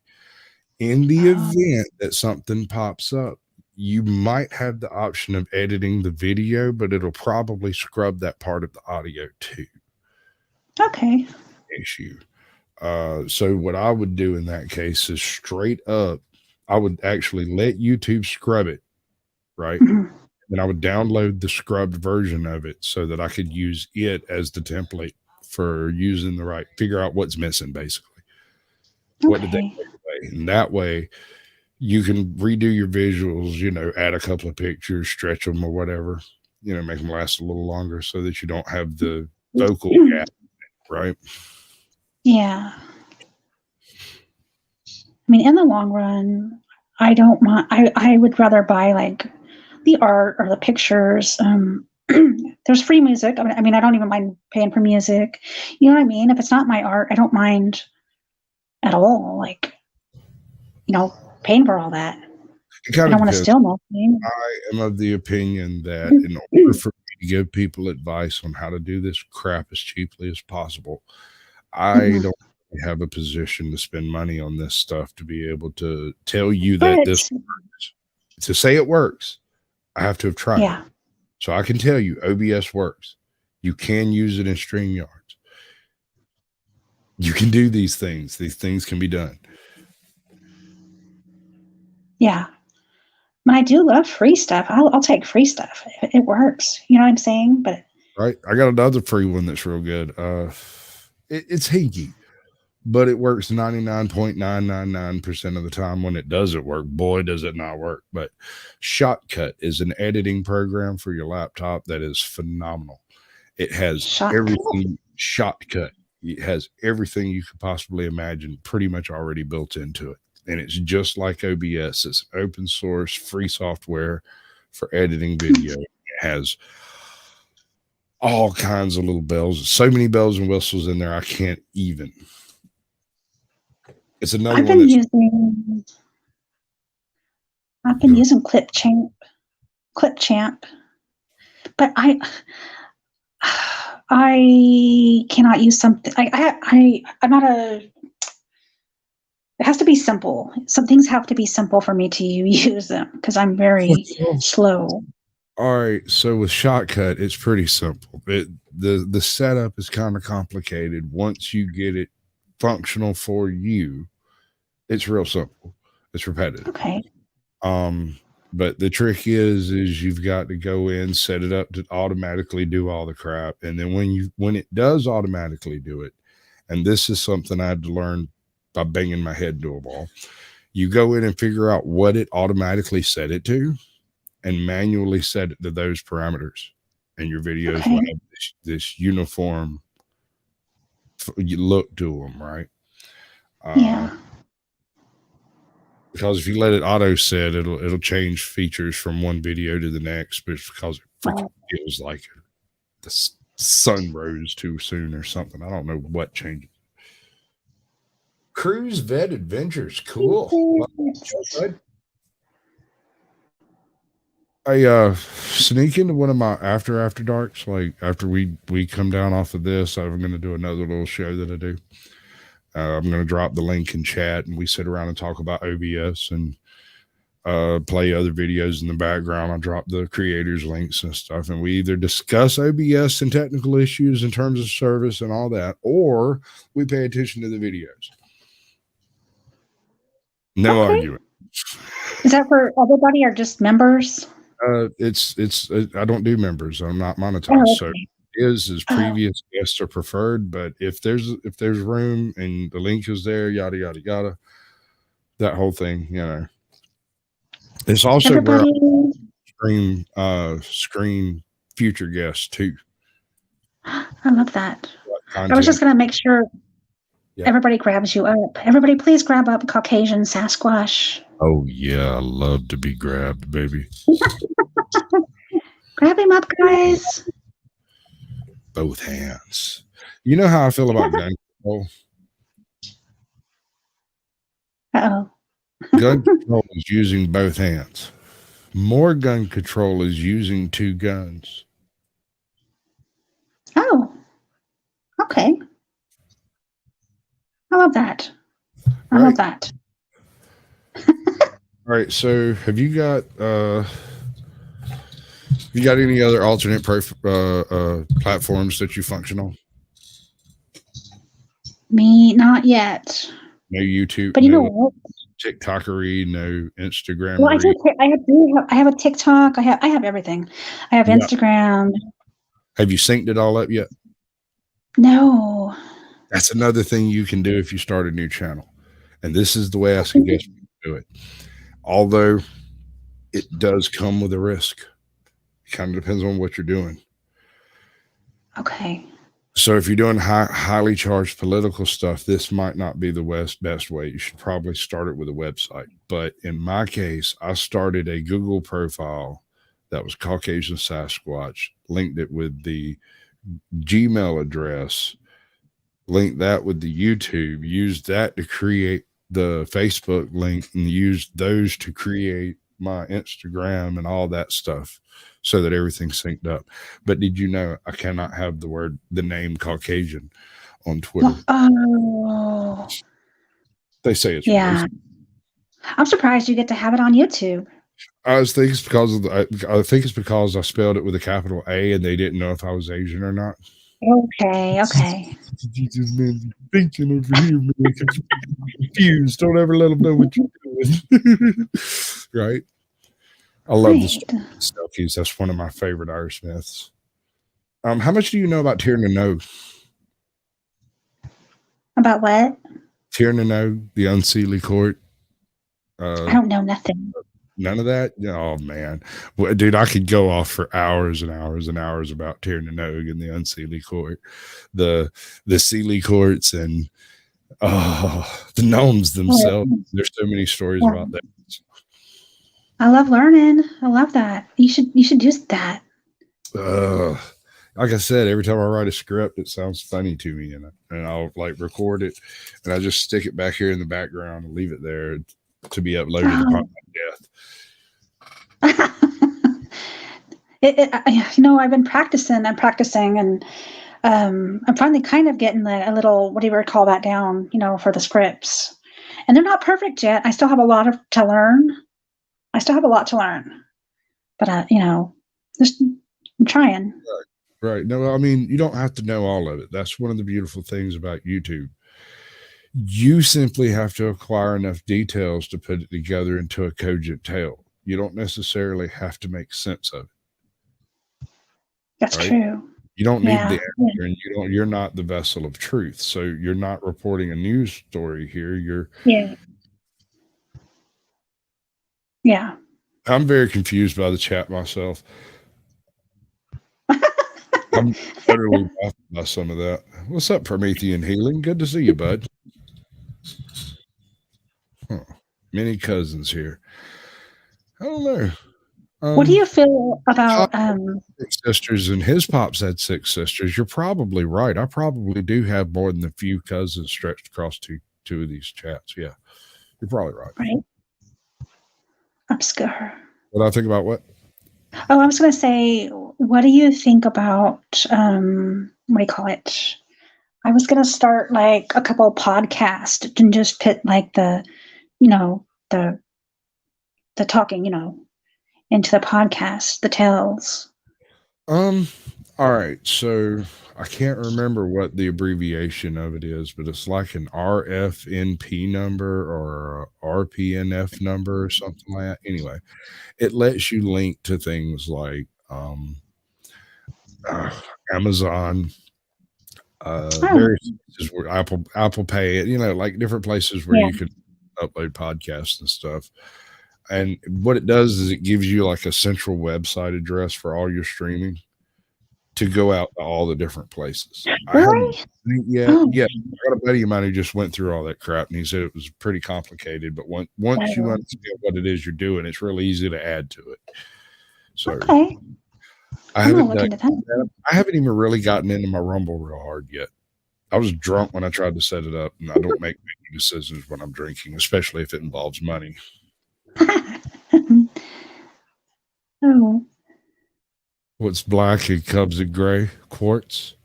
In the event that something pops up, you might have the option of editing the video, but it'll probably scrub that part of the audio too. Okay. Issue. So what I would do in that case is straight up, I would actually let YouTube scrub it, right? And I would download the scrubbed version of it so that I could use it as the template for using the right, figure out what's missing basically. What did they take away? And that way you can redo your visuals, add a couple of pictures, stretch them or whatever, make them last a little longer so that you don't have the vocal gap, right? Yeah. I mean, in the long run, I don't mind. I would rather buy like the art or the pictures. There's free music. I mean, I don't even mind paying for music. You know what I mean? If it's not my art, I don't mind at all. Like, paying for all that. I don't want to steal nothing. I am of the opinion that in order for me to give people advice on how to do this crap as cheaply as possible, I don't have a position to spend money on this stuff to be able to tell you that this works. To say it works, I have to have tried it. So I can tell you OBS works. You can use it in StreamYards. You can do these things. These things can be done. Yeah. But I do love free stuff. I'll take free stuff. It works. You know what I'm saying? But Right. I got another free one that's real good. It's hinky, but it works 99.999% of the time. When it doesn't work, boy, does it not work. But Shotcut is an editing program for your laptop that is phenomenal. It has everything. Shotcut. It has everything you could possibly imagine pretty much already built into it. And it's just like OBS. It's open source, free software for editing video. It has all kinds of little bells. So many bells and whistles in there, I can't even. It's another I've been using Clipchamp, but I cannot use something. I'm not a. It has to be simple. Some things have to be simple for me to use them because I'm very slow. All right, so with Shotcut, it's pretty simple. The setup is kind of complicated. Once you get it functional for you, it's real simple. It's repetitive. Okay. But the trick is you've got to go in, set it up to automatically do all the crap, and then when it does automatically do it, and this is something I had to learn by banging my head into a wall, you go in and figure out what it automatically set it to, and manually set it to those parameters, and your videos will have this uniform look to them, right? Yeah. Because if you let it auto set, it'll change features from one video to the next, but it's because it freaking feels like the sun rose too soon or something. I don't know what changed. Cruise Vet Adventures, cool. I sneak into one of my after darks, like after we come down off of this, I'm going to do another little show that I do. I'm going to drop the link in chat, and we sit around and talk about OBS and play other videos in the background. I drop the creators links and stuff, and we either discuss OBS and technical issues in terms of service and all that, or we pay attention to the videos. No arguing. Is that for everybody or just members? It's I don't do members. I'm not monetized. So is previous guests are preferred, but if there's room and the link is there, yada yada yada, that whole thing, you know. It's also where I screen future guests too. I love that. I was just gonna make sure everybody grabs you up. Everybody, please grab up Caucasian Sasquatch. Oh yeah, I love to be grabbed, baby. Grab him up, guys. Both hands. You know how I feel about gun control? Uh-oh. Gun control is using both hands. More gun control is using two guns. Oh. Okay. I love that. I love that. All right, so have you got any other alternate platforms that you function on? Me, not yet. No YouTube, but you know what? TikTokery, no Instagram. Well, I have a TikTok. I have everything. I have Instagram. Have you synced it all up yet? No. That's another thing you can do if you start a new channel, and this is the way I suggest you do it. Although it does come with a risk. It kind of depends on what you're doing. Okay. So if you're doing highly charged political stuff, this might not be the best way. You should probably start it with a website. But in my case, I started a Google profile that was Caucasian Sasquatch, linked it with the Gmail address, linked that with the YouTube, used that to create the Facebook link, and used those to create my Instagram and all that stuff, so that everything's synced up. But did you know I cannot have the name Caucasian on Twitter? Oh. They say it's racist. I'm surprised you get to have it on YouTube. I think it's because I spelled it with a capital A, and they didn't know if I was Asian or not. Okay. Jesus, man, thinking over here, man. Confused. Don't ever let them know what you're doing. right? I love the Right. Selkies. That's one of my favorite Irishmiths. How much do you know about Tir na Nog? About what? Tir na Nog, the Unseelie Court. I don't know nothing. None of that. Oh man, well, dude, I could go off for hours and hours and hours about Tir na Nog and the Unseelie Court, the Sealy courts, and the gnomes themselves. There's so many stories about that. I love learning. I love that. You should do that. Like I said, every time I write a script, it sounds funny to me, and I'll like record it, and I just stick it back here in the background and leave it there to be uploaded upon my death. I've been practicing. I'm practicing, and I'm finally kind of getting a little, what do you call that, down, for the scripts. And they're not perfect yet. I still have a lot to learn. But just I'm trying. Right. No, I mean, you don't have to know all of it. That's one of the beautiful things about YouTube. You simply have to acquire enough details to put it together into a cogent tale. You don't necessarily have to make sense of it. That's true. You don't need the answer, and you're not the vessel of truth. So you're not reporting a news story here. Yeah. I'm very confused by the chat myself. I'm utterly baffled by some of that. What's up, Promethean Healing? Good to see you, bud. Many cousins here. I don't know. What do you feel about six sisters, and his pops had 6 sisters? You're probably right. I probably do have more than a few cousins stretched across two of these chats. Yeah, you're probably right. Right. Obscure. What do I think about what? Oh, I was going to say, what do you think about what do you call it? I was going to start like a couple of podcasts and just put like the talking, into the podcast, the tales. All right. So I can't remember what the abbreviation of it is, but it's like an RFNP number or a RPNF number or something like that. Anyway, it lets you link to things like Amazon, various places where Apple Pay, like different places where you can upload podcasts and stuff. And what it does is it gives you like a central website address for all your streaming to go out to all the different places. Really? Yeah. I got a buddy of mine who just went through all that crap, and he said it was pretty complicated. But once you understand what it is you're doing, it's really easy to add to it. So I haven't even really gotten into my Rumble real hard yet. I was drunk when I tried to set it up, and I don't make many decisions when I'm drinking, especially if it involves money. Oh. What's black and comes in gray? Quartz?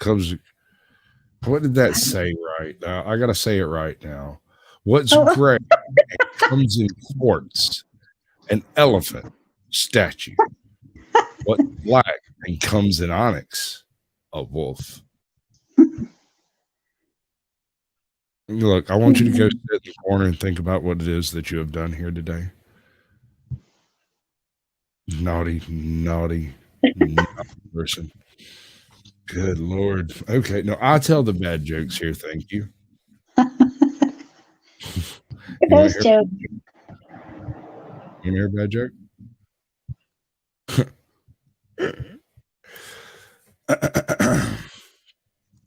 What did that say right now? I got to say it right now. What's gray and comes in quartz? An elephant statue. What's black and comes in onyx? A wolf. Look, I want you to go sit in the corner and think about what it is that you have done here today. Naughty person. Good Lord. Okay, no, I tell the bad jokes here. Thank you. Those jokes. You hear a bad joke?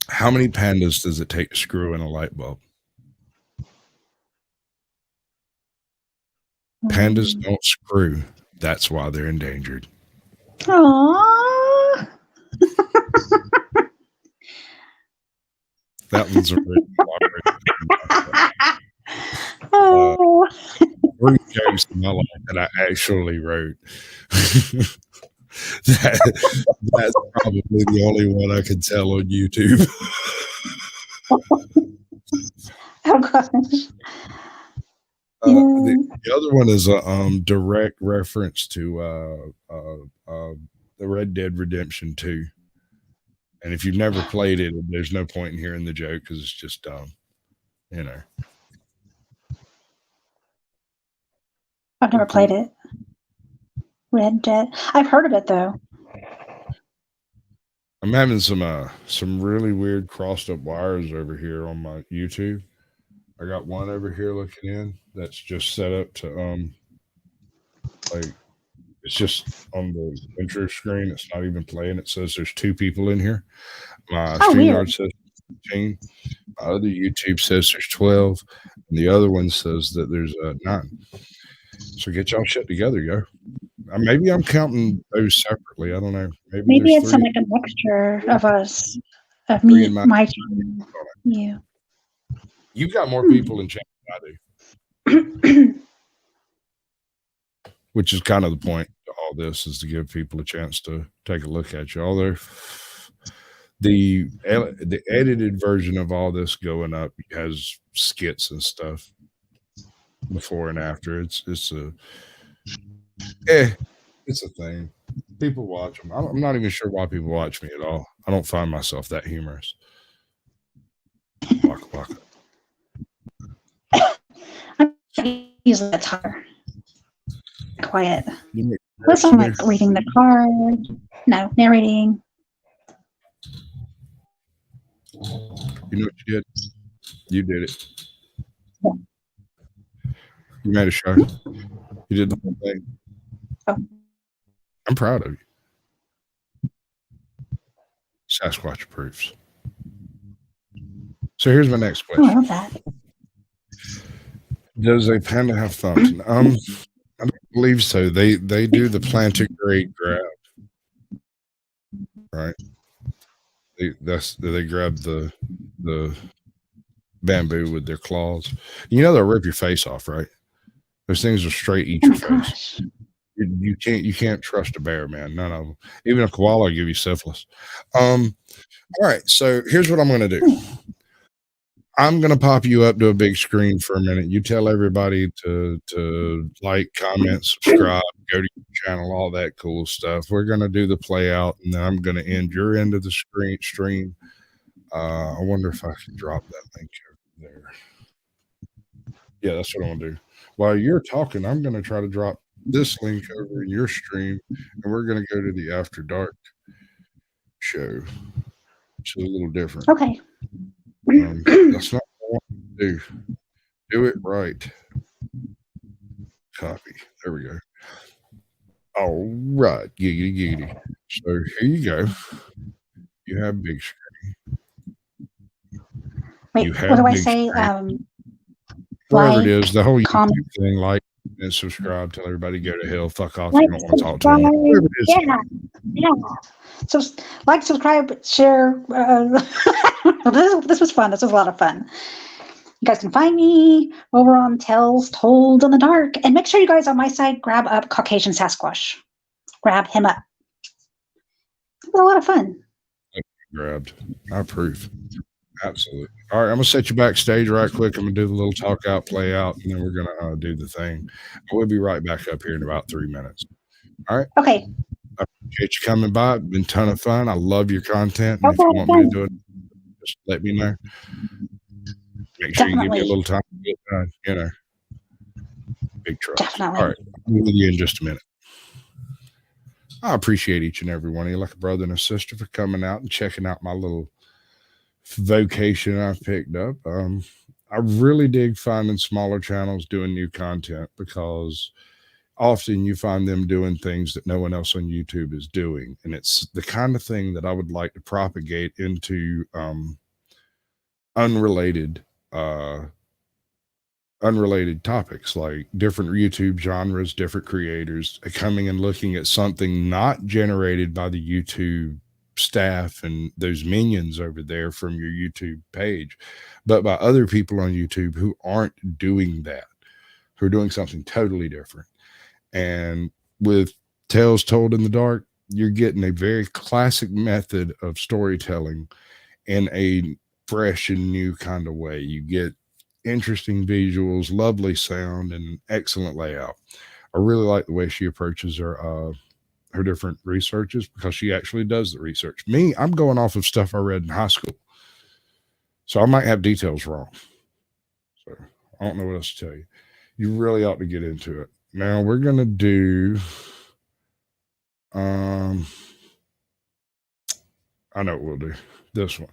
How many pandas does it take to screw in a light bulb? Pandas don't screw. That's why they're endangered. Aww. That was a really Oh. 3 jokes in my life that I actually wrote. That's probably the only one I can tell on YouTube. Oh gosh. The other one is a direct reference to the Red Dead Redemption 2. And if you've never played it, there's no point in hearing the joke because it's just dumb. I've never played it. Red Dead. I've heard of it though. I'm having some really weird crossed up wires over here on my YouTube. I got one over here looking in that's just set up to like it's just on the intro screen. It's not even playing. It says there's 2 people in here. My StreamYard says 15. My other YouTube says there's 12. And the other one says that there's 9. So get y'all shit together, yo. Maybe I'm counting those separately. I don't know. Maybe there's it's 3. like a mixture of us, of me, my channel, you. You've got more people in chat than I do. Which is kind of the point to all this, is to give people a chance to take a look at you. Although the edited version of all this going up has skits and stuff before and after. It's a thing. People watch them. I'm not even sure why people watch me at all. I don't find myself that humorous. Waka waka. I'm usually a talker. Quiet. Listen, like reading the card. No, narrating. You know what you did? You did it. Yeah. You made a show. You did the whole thing. Oh. I'm proud of you. Sasquatch proofs. So here's my next question. Oh, I love that. Does a panda have thumbs? I don't believe so. They do the plantigrade grab, right? They grab the bamboo with their claws. You know they'll rip your face off, right? Those things will straight eat your face. You can't trust a bear, man. None of them. Even a koala will give you syphilis. All right, so here's what I'm going to do. I'm going to pop you up to a big screen for a minute. You tell everybody to like, comment, subscribe, go to your channel, all that cool stuff. We're going to do the play out, and then I'm going to end your end of the stream. I wonder if I can drop that link over there. Yeah, that's what I'm going to do. While you're talking, I'm going to try to drop this link over in your stream, and we're going to go to the After Dark show, which is a little different. Okay. That's not what I want to do. Do it right. Copy. There we go. All right. Giggity. So here you go. You have big screen. Wait, what do I say? Whatever it is, the whole YouTube thing, like and subscribe, tell everybody go to hell, fuck off, you don't want to talk to them. Yeah. So like, subscribe, share. This was fun. This was a lot of fun. You guys can find me over on Tales Told in the Dark. And make sure you guys on my side grab up Caucasian Sasquatch. Grab him up. It was a lot of fun. Grabbed. I approve. Absolutely. All right, I'm going to set you backstage right quick. I'm going to do the little talk out, play out, and then we're going to do the thing. We'll be right back up here in about 3 minutes. All right? Okay. I appreciate you coming by. It's been a ton of fun. I love your content. And if you want me to do it, just let me know. Make sure you give me a little time to get done. You know, big trust. Definitely. All right. I'll be with you in just a minute. I appreciate each and every one of you, like a brother and a sister, for coming out and checking out my little vocation I've picked up. I really dig finding smaller channels doing new content, because often you find them doing things that no one else on YouTube is doing. And it's the kind of thing that I would like to propagate into unrelated topics, like different YouTube genres, different creators coming and looking at something not generated by the YouTube staff and those minions over there from your YouTube page, but by other people on YouTube who aren't doing that, who are doing something totally different. And with Tales Told in the Dark, you're getting a very classic method of storytelling in a fresh and new kind of way. You get interesting visuals, lovely sound, and excellent layout. I really like the way she approaches her different researches, because she actually does the research. Me, I'm going off of stuff I read in high school, so I might have details wrong. So I don't know what else to tell you. You really ought to get into it. Now we're gonna do. I know what we'll do. This one.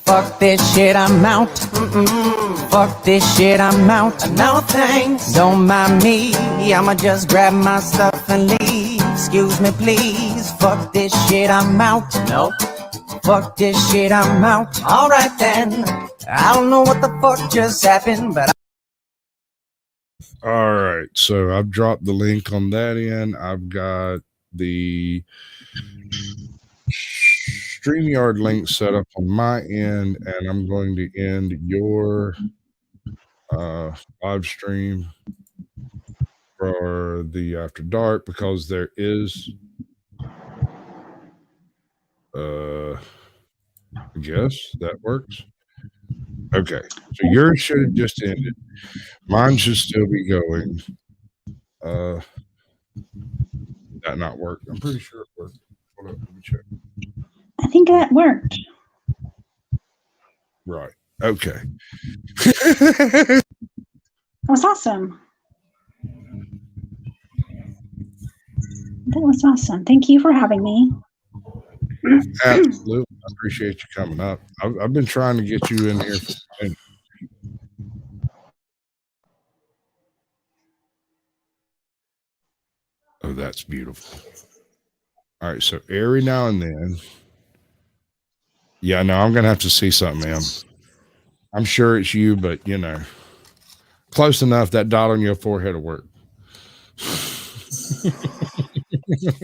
Fuck this shit, I'm out. Fuck this shit, I'm out. No thanks. Don't mind me. I'ma just grab my stuff and leave. Excuse me, please. Fuck this shit, I'm out. Nope. Fuck this shit, I'm out. Alright then. I don't know what the fuck just happened, but All right. So I've dropped the link on that end. I've got the StreamYard link set up on my end, and I'm going to end your live stream for the After Dark because there is I guess that works. Okay. So yours should have just ended. Mine should still be going. That not work? I'm pretty sure it worked. Hold up, let me check. I think that worked. Right. Okay. That was awesome. That was awesome. Thank you for having me. Absolutely. I appreciate you coming up. I've been trying to get you in here for a minute. Oh, that's beautiful. All right. So every now and then. Yeah, no, I'm going to have to see something, ma'am. I'm sure it's you, but you know, close enough. That dot on your forehead will work.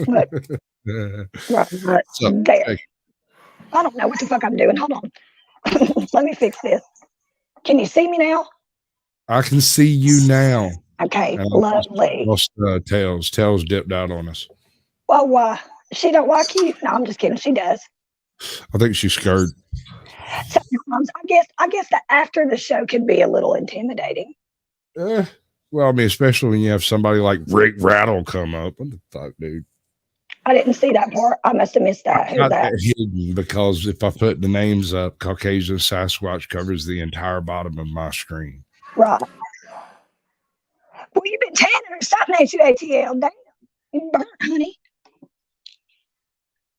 Right So, there. hey, I don't know what the fuck I'm doing. Hold on. Let me fix this. Can you see me now? I can see you now. Okay, lovely. Lost Tails dipped out on us. Well, she don't like you. No, I'm just kidding. She does. I think she's scared. Sometimes I guess that after the show could be a little intimidating. Well, I mean, especially when you have somebody like Rick Rattle come up. What the fuck, dude? I didn't see that part. I must have missed that. I Who's got that? that hidden because if I put the names up, Caucasian Sasquatch covers the entire bottom of my screen. Right. Well, you've been tanning or something, ain't you, ATL? Damn. You burnt, honey.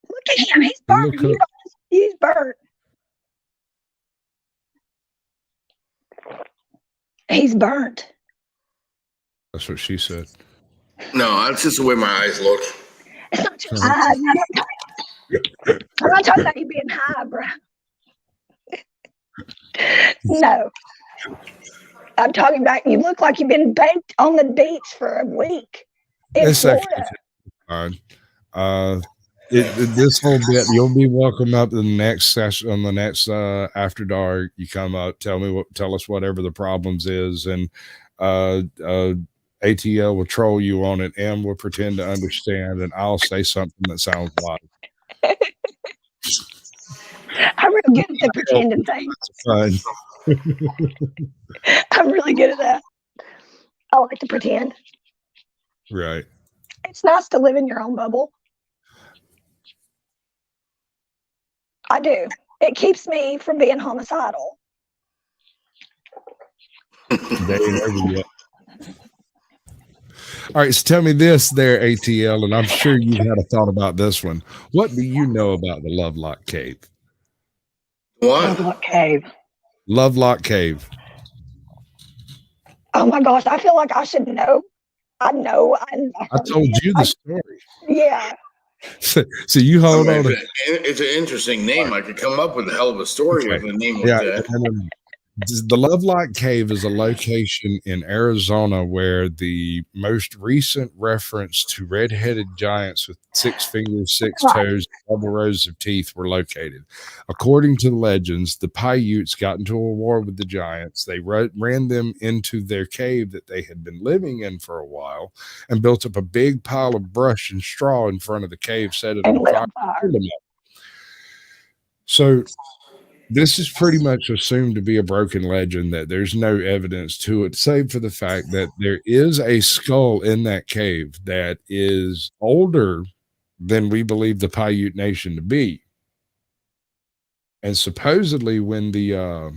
Look at him. He's burnt. He's burnt. He's burnt. That's what she said. No, that's just the way my eyes look. It's not your eyes. I'm not talking about you being high, bro. No. I'm talking about you look like you've been baked on the beach for a week in Florida. Fine. This whole bit, you'll be welcome up in the next session on the next After Dark. You come up, tell us whatever the problems is, and ATL will troll you on it, and will pretend to understand, and I'll say something that sounds like. I'm real good at the pretending thing. Fine. I'm really good at that. I like to pretend. Right. It's nice to live in your own bubble. I do. It keeps me from being homicidal. They ain't over yet. All right, so tell me this there, ATL, and I'm sure you had a thought about this one. What do you know about the Lovelock Cave? What? Lovelock Cave. Lovelock Cave. Oh my gosh, I feel like I should know. I know. I told you the story. Yeah. So you hold on. It's an interesting name. I could come up with a hell of a story with a name like that. The Lovelock Cave is a location in Arizona where the most recent reference to red-headed giants with 6 fingers, 6 toes, double rows of teeth were located. According to the legends, the Paiutes got into a war with the giants. They ran them into their cave that they had been living in for a while and built up a big pile of brush and straw in front of the cave, set it on fire. So this is pretty much assumed to be a broken legend, that there's no evidence to it, save for the fact that there is a skull in that cave that is older than we believe the Paiute Nation to be. And supposedly when the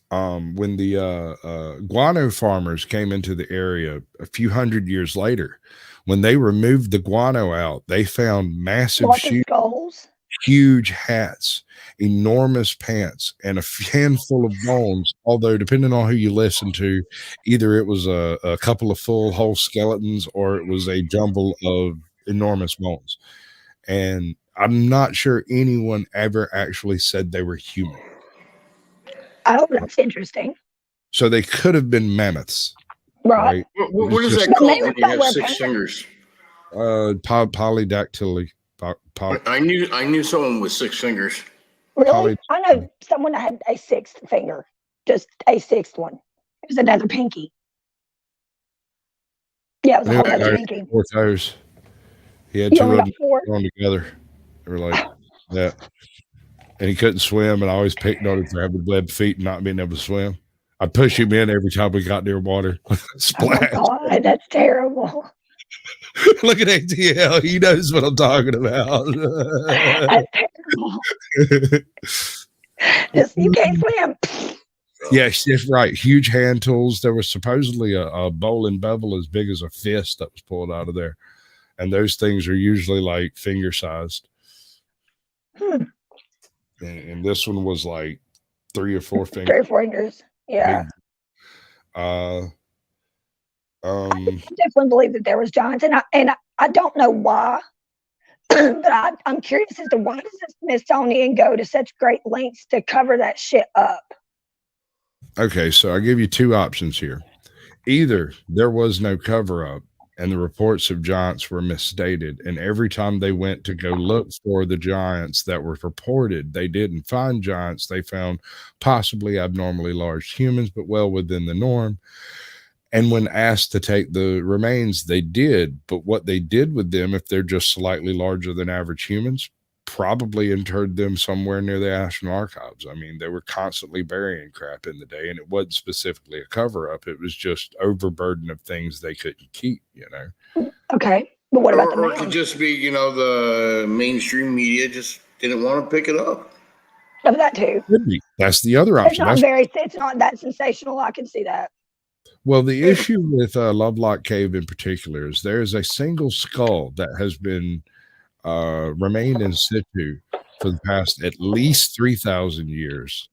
when the guano farmers came into the area a few hundred years later, when they removed the guano out, they found massive Lots of skulls. huge hats, enormous pants, and a handful of bones. Although, depending on who you listen to, either it was a couple of full whole skeletons or it was a jumble of enormous bones. And I'm not sure anyone ever actually said they were human. Oh, that's interesting. So they could have been mammoths. Right. What is that But called mammoths when you don't have wear 6 pants. fingers? Polydactyly. I knew someone with 6 fingers. Really? I know someone that had a 6th finger, just a 6th one. It was another pinky. Yeah, it was a whole other pinky. 4 toes. He had You 2 only of got them 4? thrown together. They were like that. And he couldn't swim, and I always picked on him for having web feet and not being able to swim. I'd push him in every time we got near water. Splash. Oh my God, that's terrible. Look at ATL. He knows what I'm talking about. That's terrible. Just, you can't swim. Yes, that's right. Huge hand tools. There was supposedly a bowling bevel as big as a fist that was pulled out of there. And those things are usually like finger sized. And this one was like 3 or 4 fingers. 3 or 4 fingers. Yeah. I definitely believe that there was giants, and I don't know why, but I'm curious as to why does the Smithsonian go to such great lengths to cover that shit up? Okay, so I'll give you 2 options here. Either there was no cover up and the reports of giants were misstated, and every time they went to go look for the giants that were reported, they didn't find giants. They found possibly abnormally large humans, but well within the norm. And when asked to take the remains, they did. But what they did with them, if they're just slightly larger than average humans, probably interred them somewhere near the National Archives. I mean, they were constantly burying crap in the day, and it wasn't specifically a cover-up. It was just overburden of things they couldn't keep, you know. Okay, but what about the Or it could just be, the mainstream media just didn't want to pick it up. Of that too. That's the other option. It's not that sensational. I can see that. Well, the issue with Lovelock Cave in particular is there is a single skull that has been remained in situ for the past at least 3,000 years.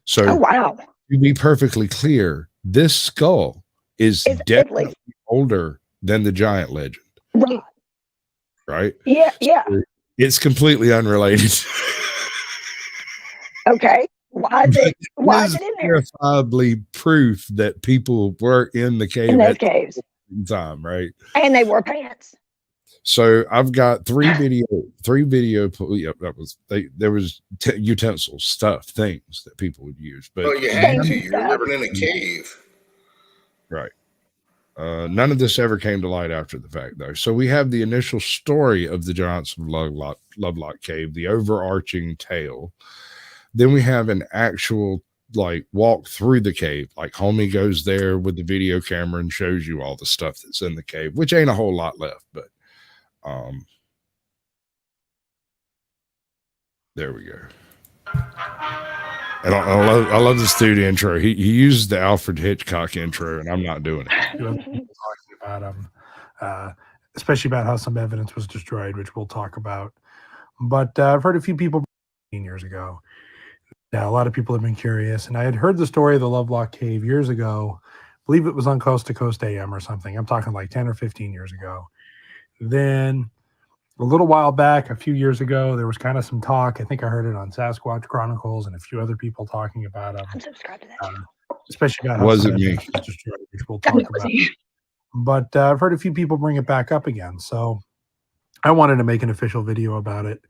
So, wow. To be perfectly clear, this skull is definitely older than the giant legend. Right? Yeah, yeah. So it's completely unrelated. Okay. Why is it in there? Verifiably proof that people were in the cave in those at caves. the time, right? And they wore pants. So I've got 3 video. Yeah, there was utensils, stuff, things that people would use. But you had to. You were living in a cave, right? None of this ever came to light after the fact, though. So we have the initial story of the giants of Lovelock Cave, the overarching tale. Then we have an actual walk through the cave. Like homie goes there with the video camera and shows you all the stuff that's in the cave, which ain't a whole lot left, but there we go. And I love the studio intro. He uses the Alfred Hitchcock intro, and I'm not doing it. Talking about especially about how some evidence was destroyed, which we'll talk about. But I've heard a few people years ago. Yeah, a lot of people have been curious, and I had heard the story of the Lovelock Cave years ago. I believe it was on Coast to Coast AM or something. I'm talking like 10 or 15 years ago. Then a little while back, a few years ago, there was kind of some talk. I think I heard it on Sasquatch Chronicles and a few other people talking about them. I'm subscribed to that. Especially about how wasn't me, which we'll talk about. But I've heard a few people bring it back up again. So I wanted to make an official video about it.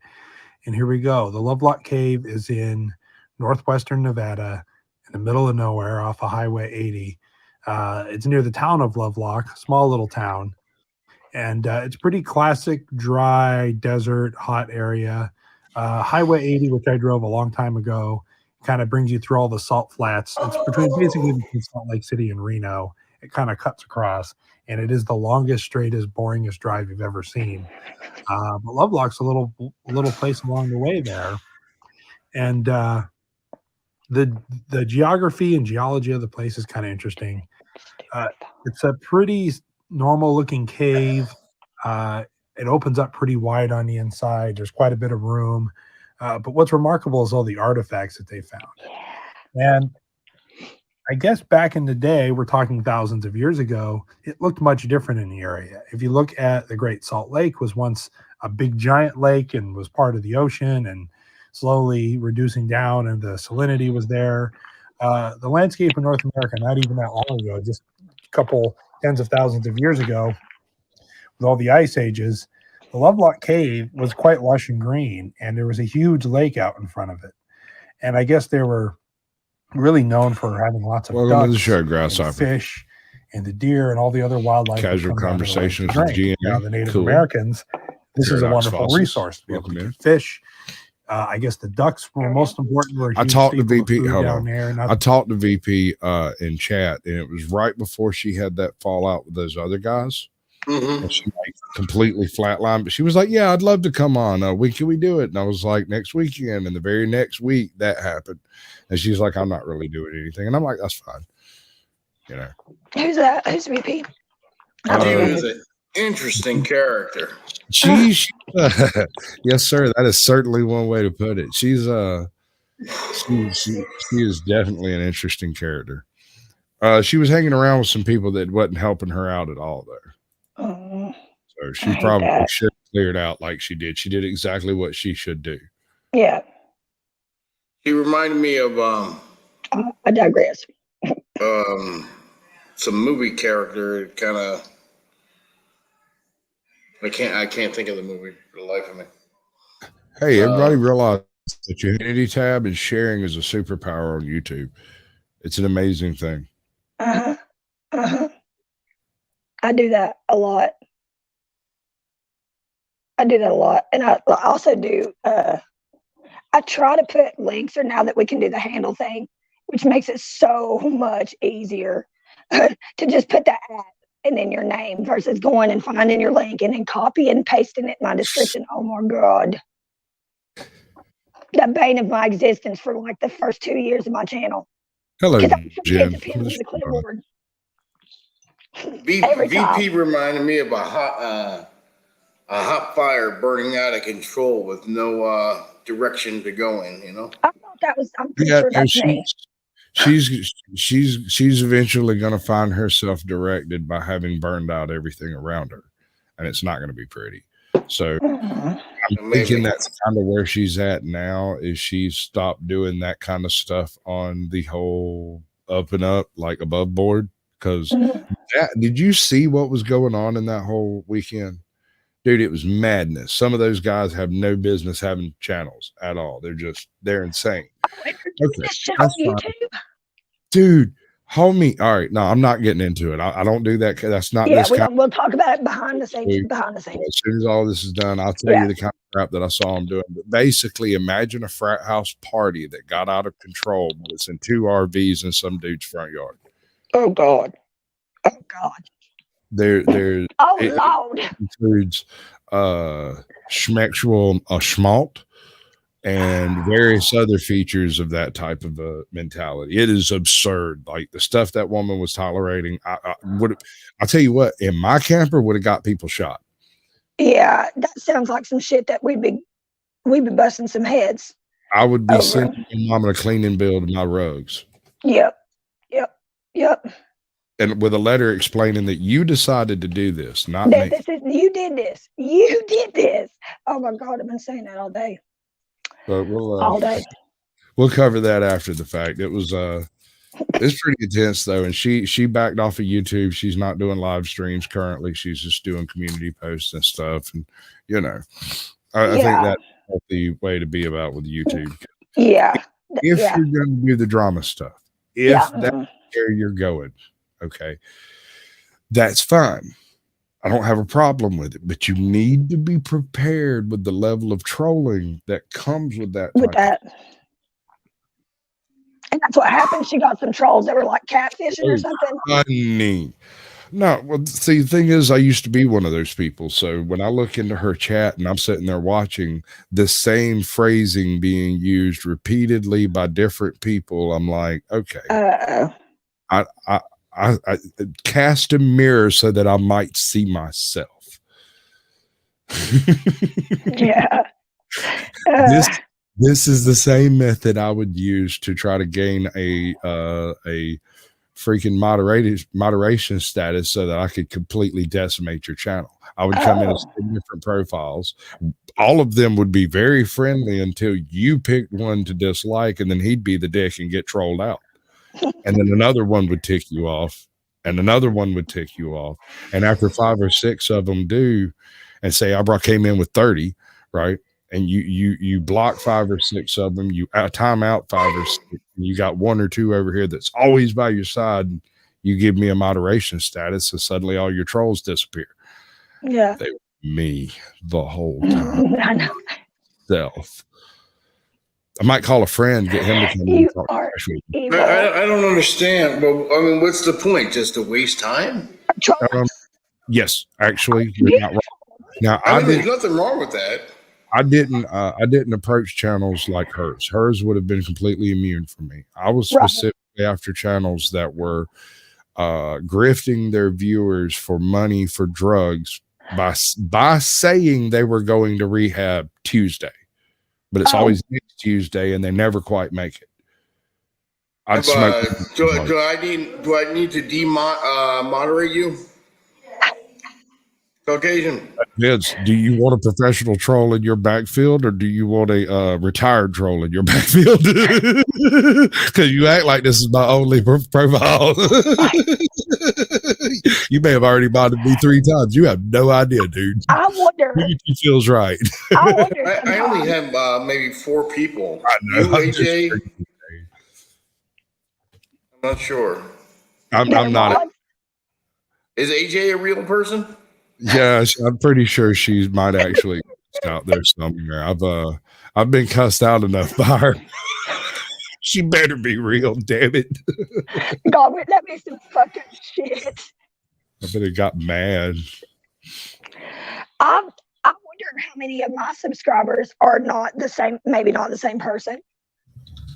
And here we go. The Lovelock Cave is in northwestern Nevada, in the middle of nowhere off of Highway 80. It's near the town of Lovelock, small little town. And it's pretty classic, dry, desert, hot area. Highway 80, which I drove a long time ago, kind of brings you through all the salt flats. It's basically between Salt Lake City and Reno. It kind of cuts across, and it is the longest, straightest, boringest drive you've ever seen. But Lovelock's a little place along the way there. And the geography and geology of the place is kind of interesting. It's a pretty normal looking cave. It opens up pretty wide on the inside. There's quite a bit of room. But what's remarkable is all the artifacts that they found. And I guess back in the day, we're talking thousands of years ago, it looked much different in the area. If you look at the Great Salt Lake, was once a big giant lake and was part of the ocean and slowly reducing down, and the salinity was there. The landscape in North America, not even that long ago, just a couple tens of thousands of years ago, with all the ice ages, the Lovelock Cave was quite lush and green, and there was a huge lake out in front of it. And I guess they were really known for having lots of ducks, to the show, and Grasshopper. fish, and the deer, and all the other wildlife. Casual conversations with GM. Now, the Native Cool. Americans, this is a Paradox wonderful fossils. resource to be able Welcome to in. get fish. I guess the ducks were most important. Were a I huge talked to staple of VP. food Hold down on. there. I talked to VP in chat, and it was right before she had that fallout with those other guys. And she like completely flatlined, but she was like, "Yeah, I'd love to come on. When can we do it?" And I was like, "Next weekend." And the very next week, that happened. And she's like, "I'm not really doing anything," and I'm like, "That's fine." You know, Who's that? Who's VP? He was an interesting character. She yes, sir. That is certainly one way to put it. She's she is definitely an interesting character. She was hanging around with some people that wasn't helping her out at all there. So she probably should have cleared out like she did. She did exactly what she should do. Yeah. He reminded me of I digress. Some movie character. Kind of. I can't think of the movie for the life of me. Hey, everybody realize that your Unity tab and sharing is a superpower on YouTube. It's an amazing thing. I do that a lot. And I also do, I try to put links, or now that we can do the handle thing, which makes it so much easier to just put the ad and then your name versus going and finding your link and then copy and pasting it in my description. Oh my God. The bane of my existence for like the first 2 years of my channel. Hello, Jen. Jen. The clipboard. VP reminded me of a hot fire burning out of control with no direction to go in. You know. I thought that was. I'm pretty sure that's me. She's eventually going to find herself directed by having burned out everything around her, and it's not going to be pretty. So I'm thinking that's kind of where she's at now. Is she's stopped doing that kind of stuff on the whole up and up, like above board? Because did you see what was going on in that whole weekend? Dude, it was madness. Some of those guys have no business having channels at all. They're insane. Okay, that's fine. Dude, homie. All right, no, I'm not getting into it. I don't do that. That's not this kind. We'll talk about it behind the scenes. As soon as all this is done, I'll tell you the kind of crap that I saw them doing. But basically, imagine a frat house party that got out of control, but it's in 2 RVs in some dude's front yard. Oh God. Oh God. There oh Lord. Includes schmexual schmalt and various other features of that type of mentality. It is absurd. Like the stuff that woman was tolerating. I'll tell you what, in my camper would have got people shot. Yeah, that sounds like some shit that we'd be busting some heads. I would be sending my mom a cleaning bill to my rugs. Yep. And with a letter explaining that you decided to do this, not me. You did this. You did this. Oh my God, I've been saying that all day. But all day. We'll cover that after the fact. It was it's pretty intense though, and she backed off of YouTube. She's not doing live streams currently. She's just doing community posts and stuff. And you know, I think that's the way to be about with YouTube. Yeah. If you're going to do the drama stuff, if that's where you're going, okay, that's fine. I don't have a problem with it, but you need to be prepared with the level of trolling that comes with that. And that's what happened. She got some trolls that were like catfishing or something. Funny. No, well, see, the thing is, I used to be one of those people. So when I look into her chat and I'm sitting there watching the same phrasing being used repeatedly by different people, I'm like, okay, I cast a mirror so that I might see myself. Yeah. This is the same method I would use to try to gain a freaking moderation status so that I could completely decimate your channel. I would come in as different profiles. All of them would be very friendly until you picked one to dislike, and then he'd be the dick and get trolled out. And then another one would tick you off, and another one would tick you off. And after 5 or 6 of them do, and say I came in with 30, right? And you block 5 or 6 of them, you time out 5 or 6, and you got 1 or 2 over here that's always by your side, and you give me a moderation status, and suddenly all your trolls disappear. Yeah. They were me the whole time. I know. Self. I might call a friend, get him to come You talk are evil. I don't understand. Well, I mean, what's the point? Just to waste time? Yes, actually, you're not wrong. Now, I mean, there's nothing wrong with that. I didn't approach channels like hers. Hers would have been completely immune from me. I was specifically after channels that were grifting their viewers for money for drugs by saying they were going to rehab Tuesday, but it's always next Tuesday and they never quite make it. Do I need to moderate you? Caucasian. Kids, do you want a professional troll in your backfield, or do you want a retired troll in your backfield? Because you act like this is my only profile. You may have already modded me 3 times. You have no idea, dude. I wonder. He feels right. I only have maybe 4 people. I know. You, AJ? I'm not sure. I'm not. Is AJ a real person? Yeah, I'm pretty sure she might actually out there somewhere. I've been cussed out enough by her. She better be real, damn it. God, that be some fucking shit. I bet it got mad. I wonder how many of my subscribers are not the same, maybe not the same person.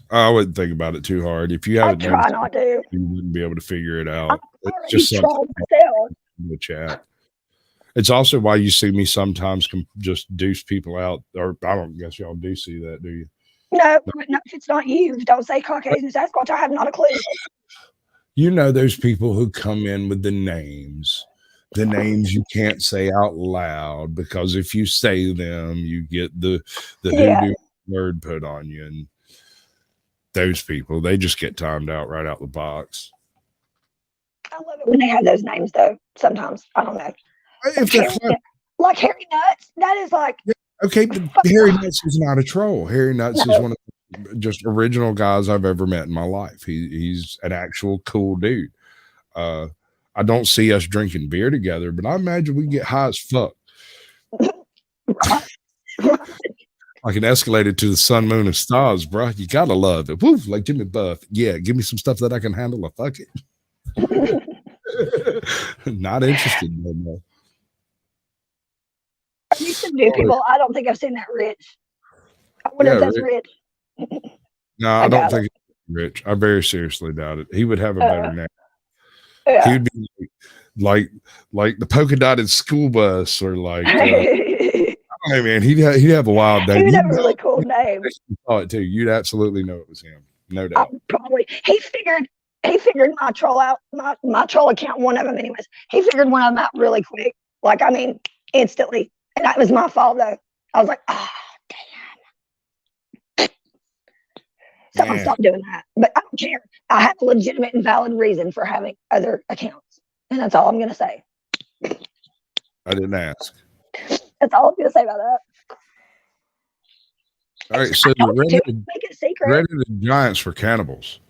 I wouldn't think about it too hard. If you haven't, I try not to. You wouldn't be able to figure it out. It's just something in the chat. It's also why you see me sometimes just deuce people out, or I don't guess y'all do see that, do you? No, if it's not you, don't say Caucasian Sasquatch. I have not a clue. You know those people who come in with the names you can't say out loud, because if you say them, you get the hoodoo word put on you, and those people, they just get timed out right out the box. I love it when they have those names, though. Sometimes I don't know. Like Harry Nuts, that is like okay, but Harry Nuts is not a troll. Harry Nuts is one of the just original guys I've ever met in my life. He's an actual cool dude. I don't see us drinking beer together, but I imagine we get high as fuck. Like it escalated to the sun, moon, and stars, bro. You gotta love it. Woo, like Jimmy Buff. Yeah, give me some stuff that I can handle. Fuck it. Not interested no more. Are you some new people? I don't think I've seen that Rich. I wonder if that's Rich. No, I don't think it's Rich. I very seriously doubt it. He would have a better name. Yeah. He would be like the polka dotted school bus, or like hey man, he'd have a wild name. He'd have a really cool name. You saw it too. You'd absolutely know it was him, no doubt. Probably. He figured my troll out, my troll account, one of them anyways. He figured one of them out really quick. Like, I mean, instantly. And that was my fault, though. I was like, oh, damn. So I stopped doing that. But I don't care. I have a legitimate and valid reason for having other accounts. And that's all I'm going to say. I didn't ask. That's all I'm going to say about that. All right, so redheaded giants were cannibals.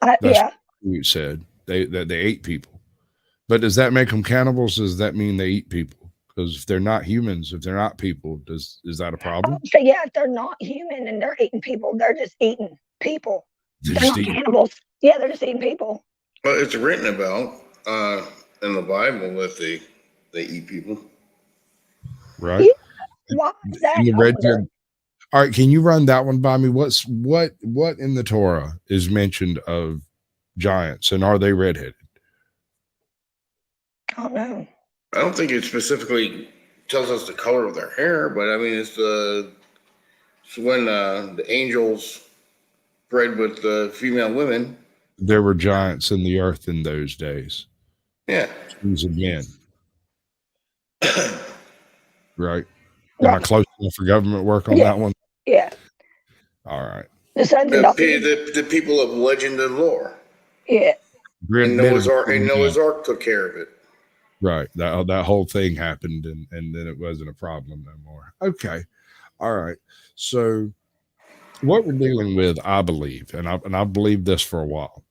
That's what you said. They ate people. But does that make them cannibals? Does that mean they eat people? Because if they're not humans, if they're not people, is that a problem? So yeah, if they're not human and they're eating people, they're just eating people. They're not cannibals. Yeah, they're just eating people. Well, it's written about. in the Bible that they eat people. Right. Yeah. Why is that? In the I red wonder. dead. All right, can you run that one by me? What in the Torah is mentioned of giants, and are they redheaded? I don't know. I don't think it specifically tells us the color of their hair, but I mean it's when the angels bred with the female women. There were giants in the earth in those days. Yeah. Sons of men. Right. Am I close enough for government work on that one? Yeah. All right. The sons and daughters. The people of legend and lore. Yeah. And Noah's Ark took care of it. Right. That whole thing happened, and then it wasn't a problem no more. Okay. All right. So what we're dealing with, I believe, and I believe this for a while,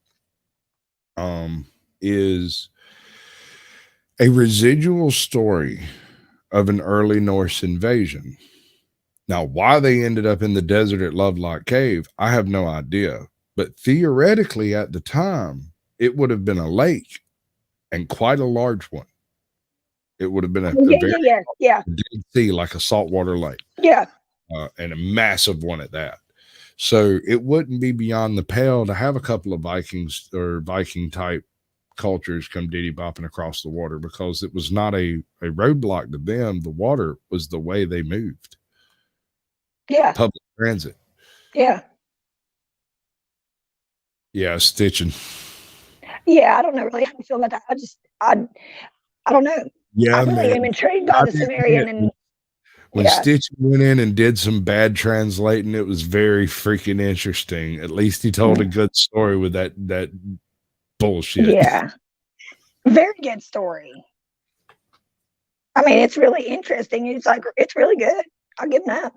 is a residual story of an early Norse invasion. Now, why they ended up in the desert at Lovelock Cave, I have no idea. But theoretically, at the time, it would have been a lake, and quite a large one. It would have been a very Dead Sea, like a saltwater lake. Yeah. And a massive one at that. So it wouldn't be beyond the pale to have a couple of Vikings or Viking type cultures come diddy bopping across the water, because it was not a roadblock to them. The water was the way they moved. Yeah. Public transit. Yeah. Yeah, stitching. Yeah, I don't know really how to feel about that. I don't know. Yeah, I really am intrigued by the Sumerian and when Stitch went in and did some bad translating, it was very freaking interesting. At least he told a good story with that bullshit. Yeah. Very good story. I mean, it's really interesting. It's really good. I'll give him that.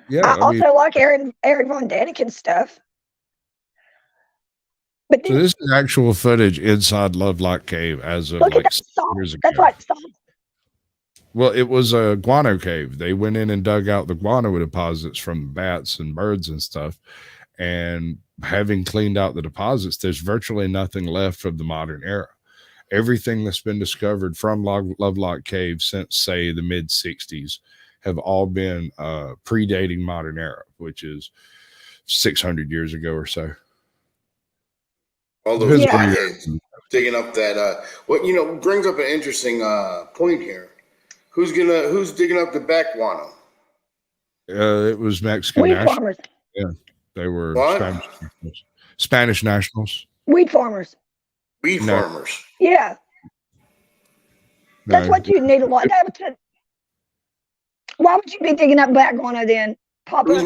Yeah. I also like Eric Von Daniken's stuff. But so this is actual footage inside Lovelock Cave as of like years ago. That's right. Well, it was a guano cave. They went in and dug out the guano deposits from bats and birds and stuff. And having cleaned out the deposits, there's virtually nothing left of the modern era. Everything that's been discovered from Lovelock Cave since, say, the mid-60s have all been predating modern era, which is 600 years ago or so. All those digging up that brings up an interesting point here. Who's digging up the back guano? It was Mexican Weed nationals. farmers. Yeah, they were Spanish nationals. Weed farmers. Weed farmers. Yeah. That's what you need a lot. Why would you be digging up black guano then, Papa? Who's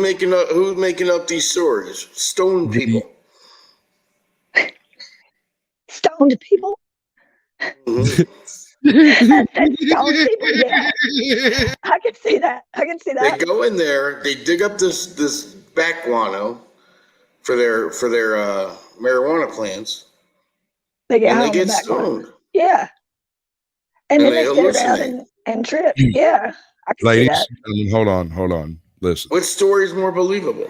making up these stories? Stone people. Stoned people? Mm-hmm. That's stoned people, yeah. I can see that. They go in there, they dig up this back guano for their marijuana plants. They get stoned. Yeah. And then they hallucinate. sit around and trip. Yeah. I can see that. Hold on. Listen. What story is more believable?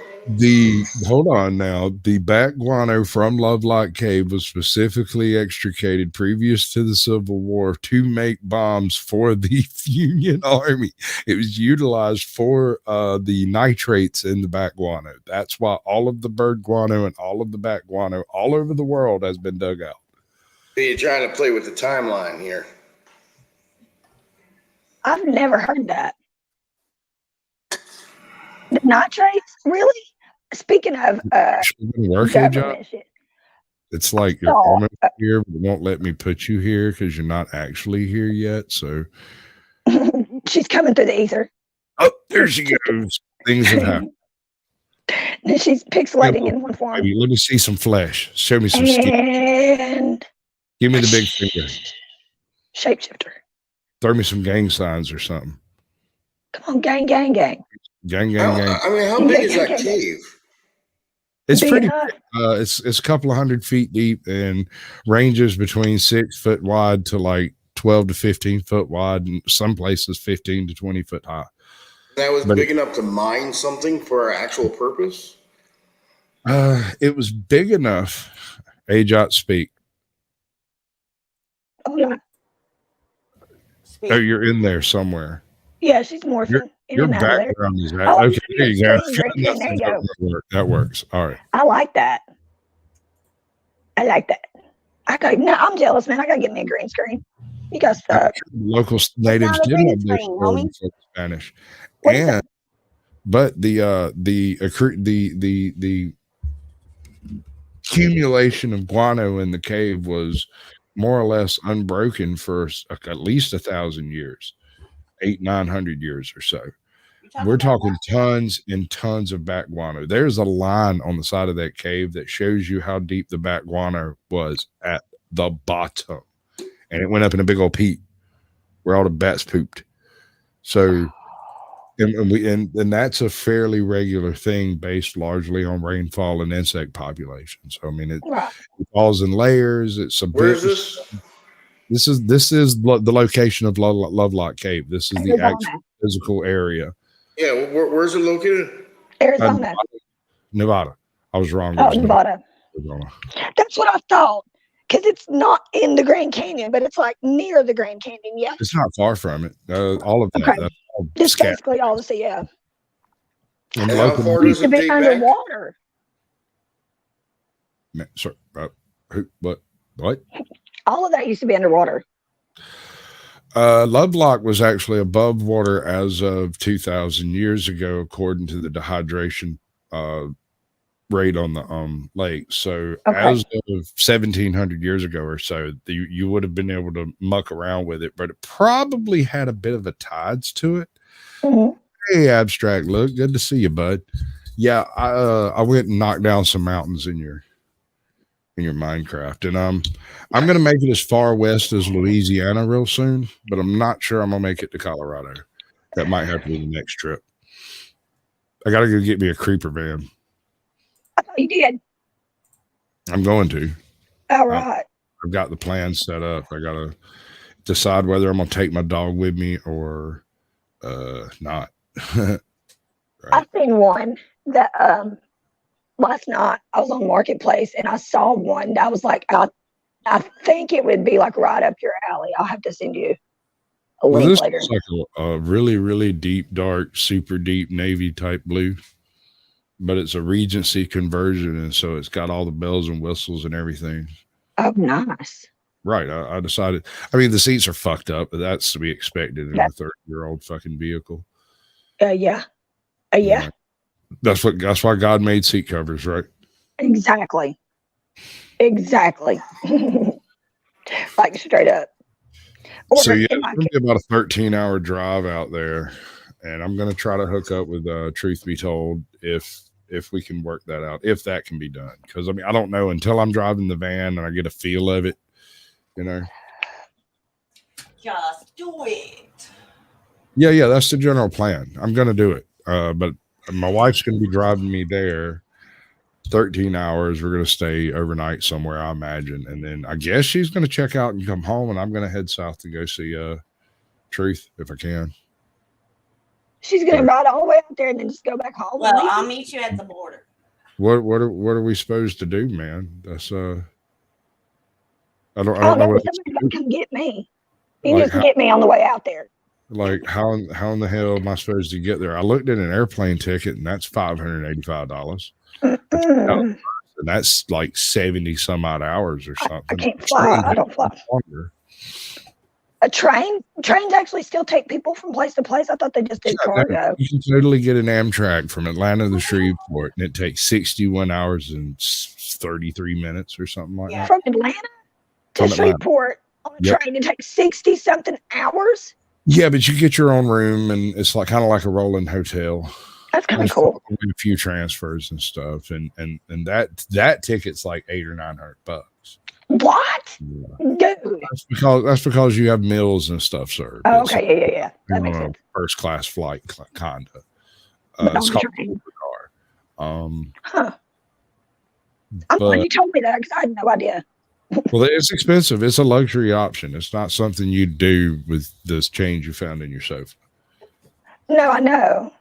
Hold on now. The back guano from Lovelock Cave was specifically extricated previous to the Civil War to make bombs for the Union Army. It was utilized for the nitrates in the back guano. That's why all of the bird guano and all of the back guano all over the world has been dug out. You're trying to play with the timeline here. I've never heard that. The nitrates? Really? Speaking of government shit. It's like you're almost here, but it won't let me put you here because you're not actually here yet. So she's coming through the ether. Oh, there she goes. Things have happened. And she's pixelating in one form. Let me see some flesh. Show me some skin. And give me the big finger. Shapeshifter. Throw me some gang signs or something. Come on, gang. Gang. I mean, how big is that cave? It's pretty big. It's a couple of 100 feet deep and ranges between 6 foot wide to like 12 to 15 foot wide, and some places 15 to 20 foot high. That was big enough to mine something for our actual purpose? It was big enough. Ajot speak. on. Oh, you're in there somewhere. Yeah, she's morphing in Your and out of there. background is that. Oh, Okay, there you go. green screen. There you go. That works. All right. I like that. I like that. I'm jealous, man. I gotta get me a green screen. You guys suck. Local natives not a did green have their screen, story homie. before Spanish, What is and but the accumulation of guano in the cave was more or less unbroken for at least 1,000 years, 900 years or so. We're talking tons and tons of back guano. There's a line on the side of that cave that shows you how deep the back guano was at the bottom, and it went up in a big old peak where all the bats pooped. So, and that's a fairly regular thing based largely on rainfall and insect populations. So, I mean, it falls in layers. It's a Where is this? This is the location of Lovelock Cave. This is the actual physical area. Yeah, where's it located? Arizona. Nevada. I was wrong. Oh, Nevada. That's what I thought. Because it's not in the Grand Canyon, but it's like near the Grand Canyon. Yeah. It's not far from it. All of that. Okay. That's all Just basically all the sea, yeah. And how far does it date underwater. back? Sorry, what? All of that used to be underwater. Lovelock was actually above water as of 2,000 years ago, according to the dehydration rate on the lake. So as of 1,700 years ago or so, you would have been able to muck around with it, but it probably had a bit of a tides to it. Mm-hmm. Hey, Abstract, look, good to see you, bud. Yeah, I went and knocked down some mountains in your Minecraft, and I'm gonna make it as far west as Louisiana real soon, but I'm not sure I'm gonna make it to Colorado. That might have to be the next trip. I gotta go get me a creeper van. I thought you did. I'm going to. All right. I've got the plan set up. I gotta decide whether I'm gonna take my dog with me or not. Right. I've seen one that last night I was on Marketplace and I saw one that was like I think it would be like right up your alley. I'll have to send you a link this later. is like a really, really deep, dark, super deep navy type blue, but it's a Regency conversion, and so it's got all the bells and whistles and everything. Oh, nice. Right. I decided. I mean, the seats are fucked up, but that's to be expected in a 30-year-old fucking vehicle. Yeah. Yeah. That's why God made seat covers, right? Exactly. Like straight up. So yeah, it's gonna be about a 13-hour drive out there, and I'm gonna try to hook up with Truth Be Told if we can work that out, if that can be done. Because I mean, I don't know until I'm driving the van and I get a feel of it, you know. Just do it. Yeah, that's the general plan. I'm gonna do it. But my wife's gonna be driving me there 13 hours. We're going to stay overnight somewhere, I imagine. And then I guess she's going to check out and come home, and I'm going to head south to go see Truth if I can. She's going to ride all the way out there and then just go back home. Well, I'll meet you at the border. What are we supposed to do, man? That's I don't know what somebody's come get me. You just get me on the way out there. Like how in the hell am I supposed to get there? I looked at an airplane ticket, and that's $585. And that's like 70 some odd hours or something. I can't fly. I don't fly. A trains actually still take people from place to place. I thought they just did cargo. You can totally get an Amtrak from Atlanta to Shreveport, and it takes 61 hours and 33 minutes or something like that. From Atlanta to Shreveport on a train, it takes 60 something hours. Yeah, but you get your own room, and it's like kind of like a rolling hotel. That's kind of cool. A few transfers and stuff, and that ticket's like $800 or $900. What? Yeah. Dude. That's because you have meals and stuff served. Oh, okay, yeah. That makes sense. First class flight, kinda. It's called car. I'm glad you told me that because I had no idea. Well, it's expensive. It's a luxury option. It's not something you do with this change you found in your sofa. No, I know.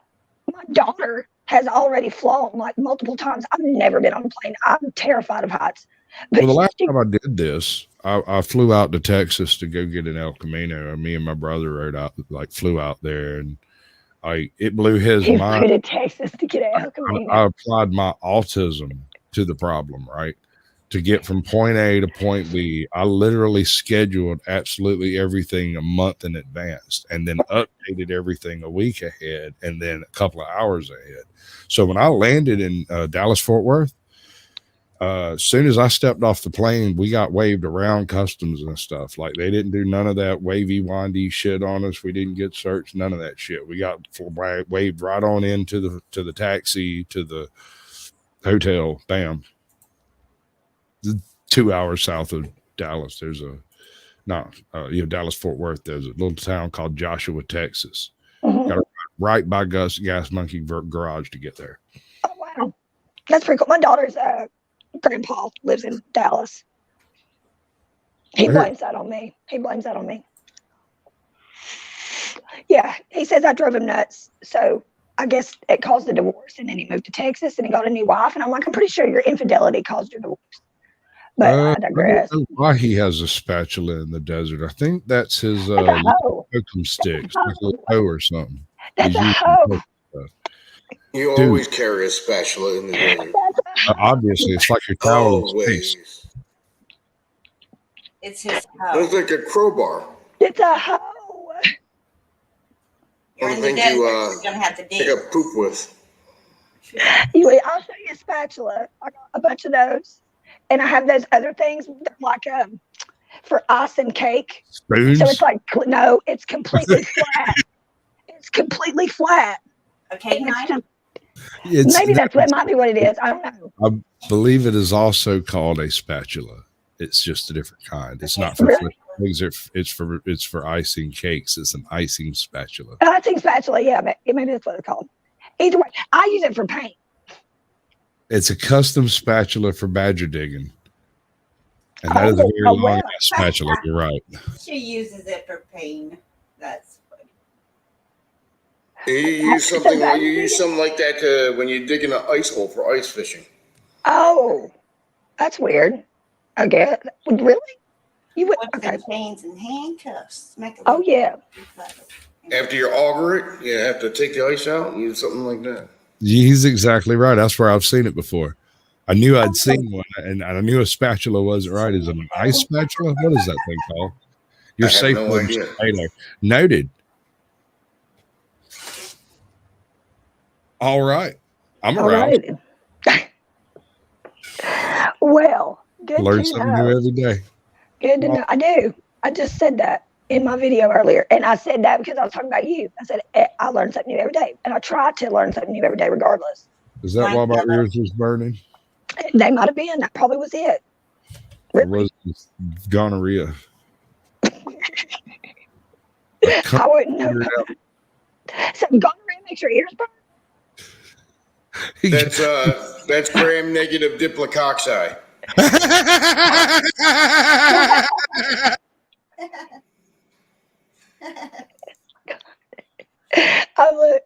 My daughter has already flown like multiple times. I've never been on a plane. I'm terrified of heights. But Well, the last time I did this, I flew out to Texas to go get an El Camino, and me and my brother rode out, flew out there, and it blew his he mind. flew to Texas to get an El Camino. I applied my autism to the problem, right? To get from point A to point B, I literally scheduled absolutely everything a month in advance and then updated everything a week ahead and then a couple of hours ahead. So when I landed in Dallas, Fort Worth, as soon as I stepped off the plane, we got waved around customs and stuff. Like they didn't do none of that wavy, windy shit on us. We didn't get searched, none of that shit. We got waved right on into the taxi to the hotel. Bam. 2 hours south of Dallas, there's Dallas Fort Worth. There's a little town called Joshua, Texas. Got to ride right by Gas Monkey garage to get there. Oh wow, that's pretty cool. My daughter's grandpa lives in Dallas. He blames that on me. Yeah, he says I drove him nuts. So I guess it caused a divorce, and then he moved to Texas and he got a new wife. And I'm like, I'm pretty sure your infidelity caused your divorce. But I digress. I don't know why he has a spatula in the desert. I think that's his oakum sticks, like a hoe or something. That's a hoe. You always carry a spatula in the desert. Obviously, it's like your towel. Always. It's his hoe. It's like a crowbar. It's a hoe. You're in the desert, you're gonna have to dig. Take a poop with. I'll show you a spatula. I got a bunch of those. And I have those other things like for ice and cake. Spoons? So it's like, no, it's completely flat. It's completely flat. Okay, maybe that might be what it is. I don't know. I believe it is also called a spatula. It's just a different kind. It's not for things. It's for icing cakes. It's an icing spatula. Icing spatula, yeah, maybe that's what it's called. Either way, I use it for paint. It's a custom spatula for badger digging. And that is a very long spatula. You're right. She uses it for pain. That's funny. You use something like that when you're digging an ice hole for ice fishing. Oh, that's weird. I guess. Really? You would? Okay. Chains and handcuffs. Yeah. After you auger it, you have to take the ice out and use something like that. He's exactly right. That's where I've seen it before. I knew I'd seen one, and I knew a spatula wasn't right. Is it an ice spatula? What is that thing called? You're safe. No idea. Noted. All right. I'm around. Right. Well, good Learn to something know. new every day. Good to know. I do. I just said that in my video earlier. And I said that because I was talking about you. I said, I learn something new every day. And I try to learn something new every day regardless. Is that why my ears was burning? They might have been. That probably was it. Really? It was gonorrhea. I wouldn't know. So gonorrhea makes your ears burn? That's gram-negative diplococci.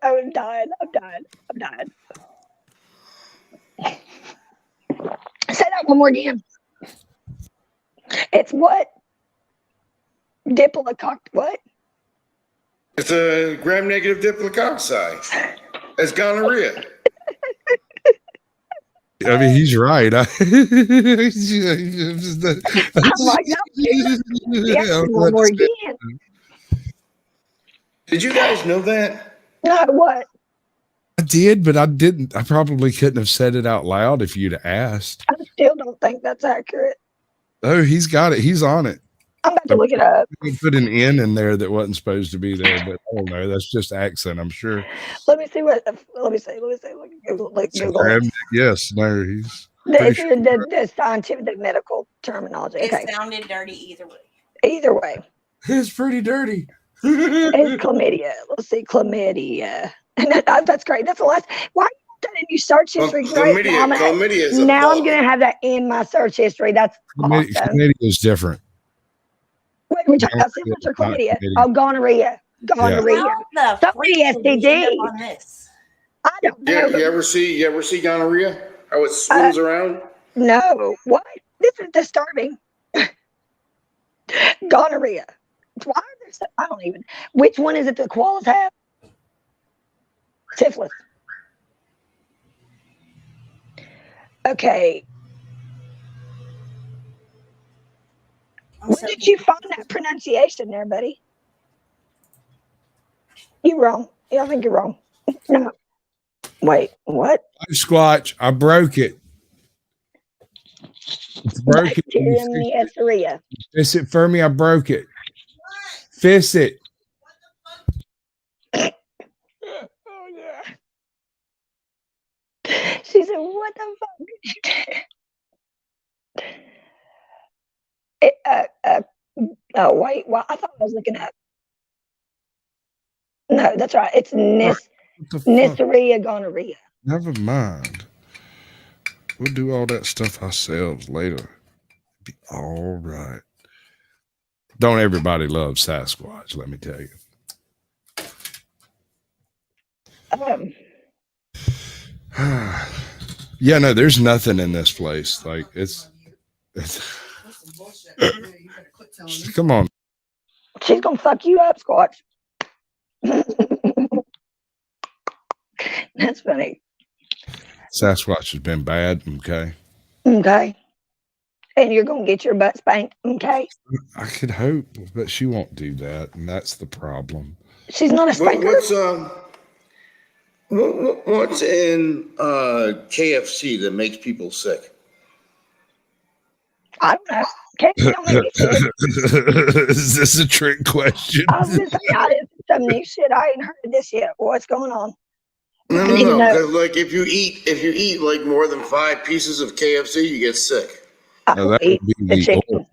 I'm dying. Say that one more again. It's what? What? It's a gram-negative diplococci. That's gonorrhea. I mean, he's right. I'm like, one more again. Did you guys know that? No, what? I did, but I didn't. I probably couldn't have said it out loud if you'd asked. I still don't think that's accurate. Oh, he's got it. He's on it. I'm about to look it up. We put an N in there that wasn't supposed to be there, but I don't know. That's just accent, I'm sure. Let me see. Let me see. Google. Yes, no, he's the scientific, the medical terminology. Okay. It sounded dirty either way. Either way. It's pretty dirty. It's chlamydia. Let's see, chlamydia. That's great. That's the last. Why are you done in your search history? Chlamydia is now I'm going to have that in my search history. That's awesome. Chlamydia is different. Wait, we're talking about syphilis or chlamydia? Oh, gonorrhea. Gonorrhea. Yeah. Somebody STD. I don't know. You ever see gonorrhea? How it swims around? No. What? This is disturbing. Gonorrhea. Why are there so, I don't even. Which one is it the koalas have? Syphilis. Okay. Where did you find that pronunciation there, buddy? You're wrong. Yeah, I think you're wrong. No. Wait, what? Sasquatch, I broke it. It's broken. Bacterium neotheria. Fix it for me. I broke it. Fix it. Oh, yeah. She said, what the fuck did you do? Oh, wait. Well, I thought I was looking at. No, that's right. It's Neotheria gonorrhea. Never mind. We'll do all that stuff ourselves later. Be all right. Don't everybody love Sasquatch, let me tell you. Yeah, no, there's nothing in this place. Like it's come on. She's gonna fuck you up, Squatch. That's funny. Sasquatch has been bad, okay? Okay. And you're gonna get your butt spanked, okay? I could hope, but she won't do that, and that's the problem. She's not a spanker. What's in KFC that makes people sick? I don't know. KFC don't make me sick. Is this a trick question? I was just saying, some new shit. I ain't heard of this yet. What's going on? No. Because like if you eat like more than 5 pieces of KFC, you get sick. I don't eat the chicken.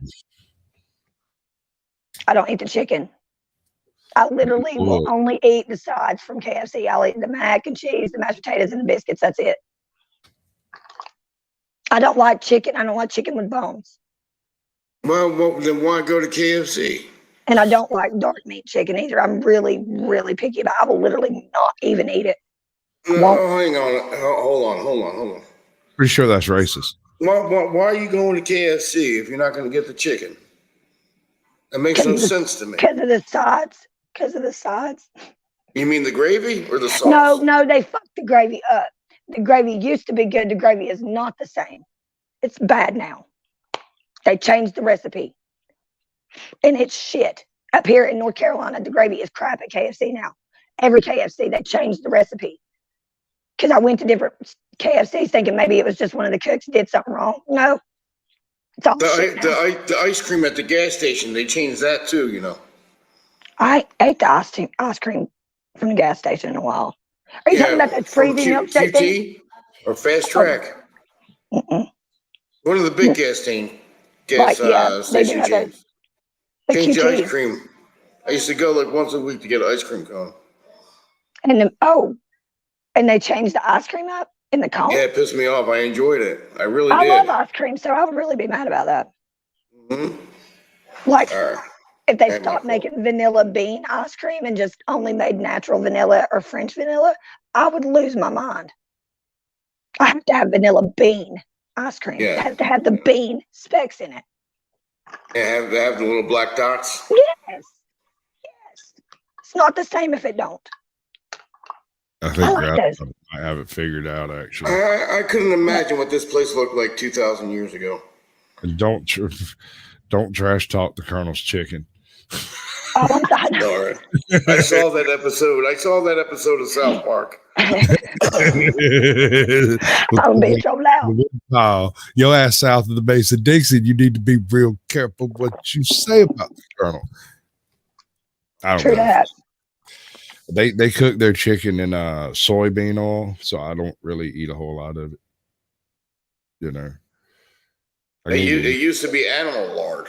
I don't eat the chicken. I literally will only eat the sides from KFC. I'll eat the mac and cheese, the mashed potatoes, and the biscuits. That's it. I don't like chicken. I don't like chicken with bones. Well, then why go to KFC? And I don't like dark meat chicken either. I'm really, really picky about it. I will literally not even eat it. No, hang on. Hold on. Pretty sure that's racist. Why are you going to KFC if you're not going to get the chicken? That makes no sense to me. Because of the sides. Because of the sides. You mean the gravy or the sauce? No, they fucked the gravy up. The gravy used to be good. The gravy is not the same. It's bad now. They changed the recipe. And it's shit. Up here in North Carolina, the gravy is crap at KFC now. Every KFC, they changed the recipe. Because I went to different KFCs thinking maybe it was just one of the cooks did something wrong. No. It's all shit now. The ice cream at the gas station, they changed that too, you know. I ate the ice cream from the gas station in a while. Are you talking about that freezing milkshake thing? Or Fast Track? One of the big gas station chains. Change the ice cream. I used to go like once a week to get an ice cream cone. And they changed the ice cream up in the cone? Yeah, it pissed me off. I enjoyed it. I really did. I love ice cream, so I would really be mad about that. Mm-hmm. Like, if they stopped making vanilla bean ice cream and just only made natural vanilla or French vanilla, I would lose my mind. I have to have vanilla bean ice cream. Yeah. It has to have the bean specks in it. Yeah, have the little black dots. Yes. It's not the same if it don't. I think I have it figured out, actually. I couldn't imagine what this place looked like 2,000 years ago. And don't trash talk the Colonel's chicken. Oh, I'm sorry. All right. I saw that episode of South Park. I'm being so loud. Your ass south of the base of Dixon, you need to be real careful what you say about the Colonel. I don't know. That. They cook their chicken in soybean oil, so I don't really eat a whole lot of it. You know, It used to be animal lard,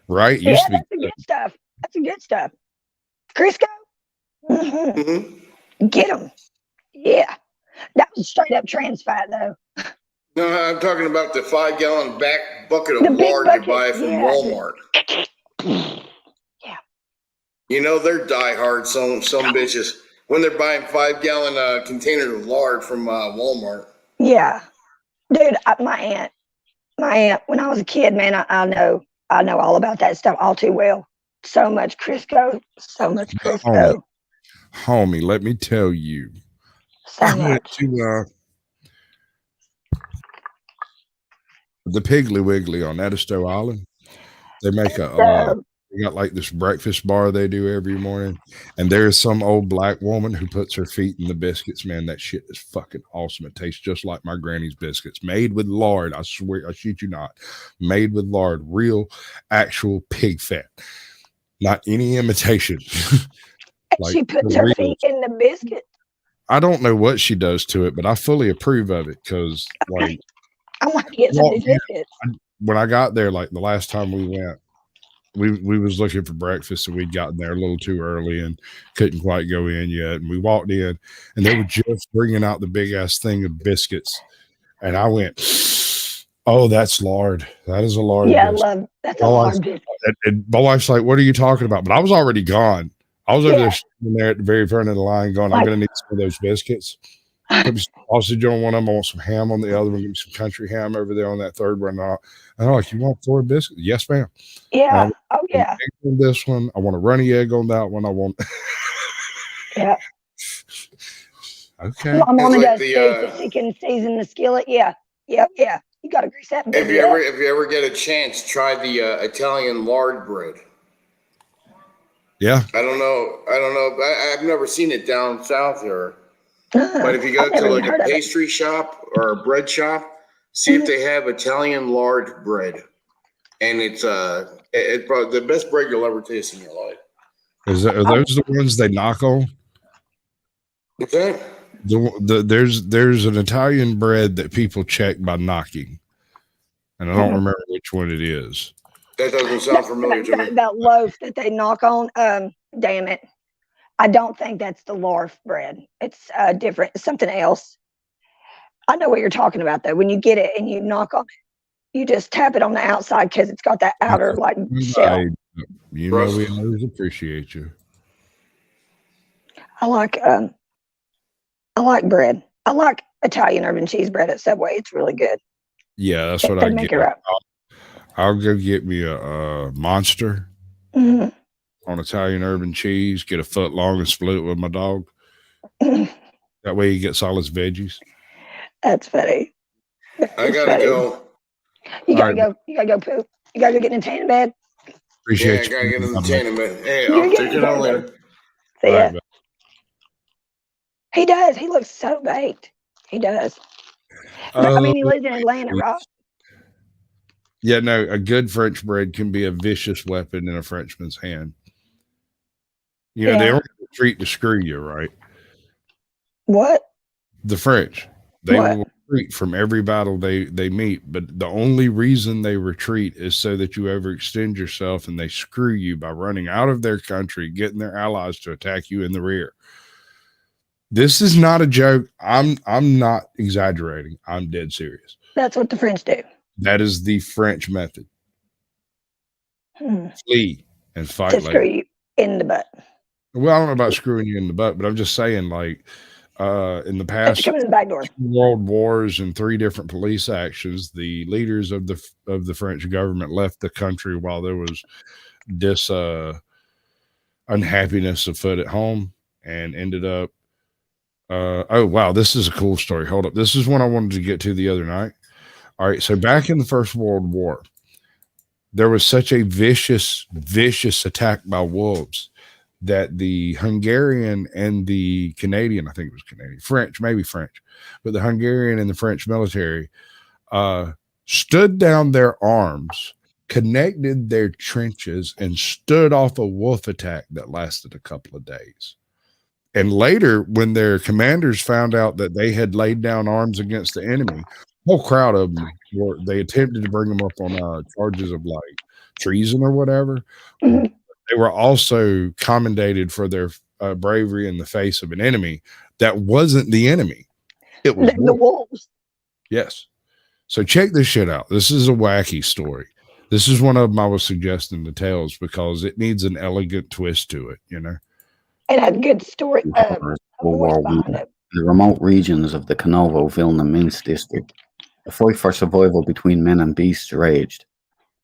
right? That's the good stuff. That's the good stuff. Crisco, Get them. Yeah, that was straight up trans fat though. No, I'm talking about the 5-gallon back bucket of lard you buy from Walmart. You know, they're diehard, some bitches, when they're buying 5-gallon containers of lard from Walmart. Yeah. Dude, my aunt, my aunt, when I was a kid, man, I know all about that stuff all too well. So much Crisco, so much Crisco. Homie, let me tell you. So I went much. to the Piggly Wiggly on Edisto Island. They make they got like this breakfast bar they do every morning, and there is some old black woman who puts her feet in the biscuits. Man, that shit is fucking awesome. It tastes just like my granny's biscuits, made with lard. I swear, I shit you not, made with lard, real, actual pig fat, not any imitation. Like, she puts her feet in the biscuit. I don't know what she does to it, but I fully approve of it because, like, I want to get some of these biscuits. When I got there, like the last time we went, we was looking for breakfast and we'd gotten there a little too early and couldn't quite go in yet. And we walked in and they were just bringing out the big ass thing of biscuits. And I went, oh, that's lard. That is a lard. Yeah, biscuit. I love that's a lard biscuit. And my wife's like, what are you talking about? But I was already gone. I was over there sitting there at the very front of the line going, I'm going to need some of those biscuits. Put me some sausage on one of them. I want some ham on the other one. Give me some country ham over there on that third one. And I'm like, you want 4 biscuits? Yes, ma'am. Yeah. Oh, yeah. On this one. I want a runny egg on that one. I want. Yeah. Okay. My mama does too, so she can season the skillet. Yeah. Yep. Yeah. You got to grease that. If you ever get a chance, try the Italian lard bread. Yeah. I don't know. I've never seen it down south here. But if you go to like a pastry shop or a bread shop, see if they have Italian lard bread, and it's probably the best bread you'll ever taste in your life. Are those the ones they knock on? What's that? There's an Italian bread that people check by knocking, and I don't remember which one it is. That doesn't sound familiar to me. That loaf that they knock on, damn it. I don't think that's the loaf bread. It's different. It's something else. I know what you're talking about, though. When you get it and you knock on it, you just tap it on the outside because it's got that outer like shell. You know, we always appreciate you. I like bread. I like Italian urban cheese bread at Subway. It's really good. Yeah, that's what I get. I'll go get me a monster. Mm-hmm. On Italian urban cheese, get a foot long and split it with my dog. That way he gets all his veggies. That's funny. I gotta go. You gotta go. You gotta go poop. You gotta go get in the tanning bed. Appreciate you. I gotta get in the tanning bed. Hey, I'll take it out later. See ya. He does. He looks so baked. He does. I mean, he lives in Atlanta, right? Yeah, no, a good French bread can be a vicious weapon in a Frenchman's hand. You know, they don't retreat to screw you, right? What? The French. They will retreat from every battle they meet, but the only reason they retreat is so that you overextend yourself and they screw you by running out of their country, getting their allies to attack you in the rear. This is not a joke. I'm not exaggerating. I'm dead serious. That's what the French do. That is the French method. Flee and fight. To screw you in the butt. Well, I don't know about screwing you in the butt, but I'm just saying, like, in the past in the back door. 2 world wars and 3 different police actions, the leaders of the French government left the country while there was this unhappiness afoot at home and ended up. Oh wow, this is a cool story. Hold up, this is one I wanted to get to the other night. All right, so back in the First World War, there was such a vicious attack by wolves that the Hungarian and the Canadian, I think it was Canadian, maybe French, but the Hungarian and the French military stood down their arms, connected their trenches, and stood off a wolf attack that lasted a couple of days. And later, when their commanders found out that they had laid down arms against the enemy, a whole crowd of them they attempted to bring them up on charges of like treason or whatever. They were also commended for their bravery in the face of an enemy that wasn't the enemy. It was the wolves. Yes. So check this shit out. This is a wacky story. This is one of them I was suggesting to Tales because it needs an elegant twist to it, you know? It had a good story. The remote regions of the Cannibal Vilna Minsk district The fight for survival between men and beasts raged.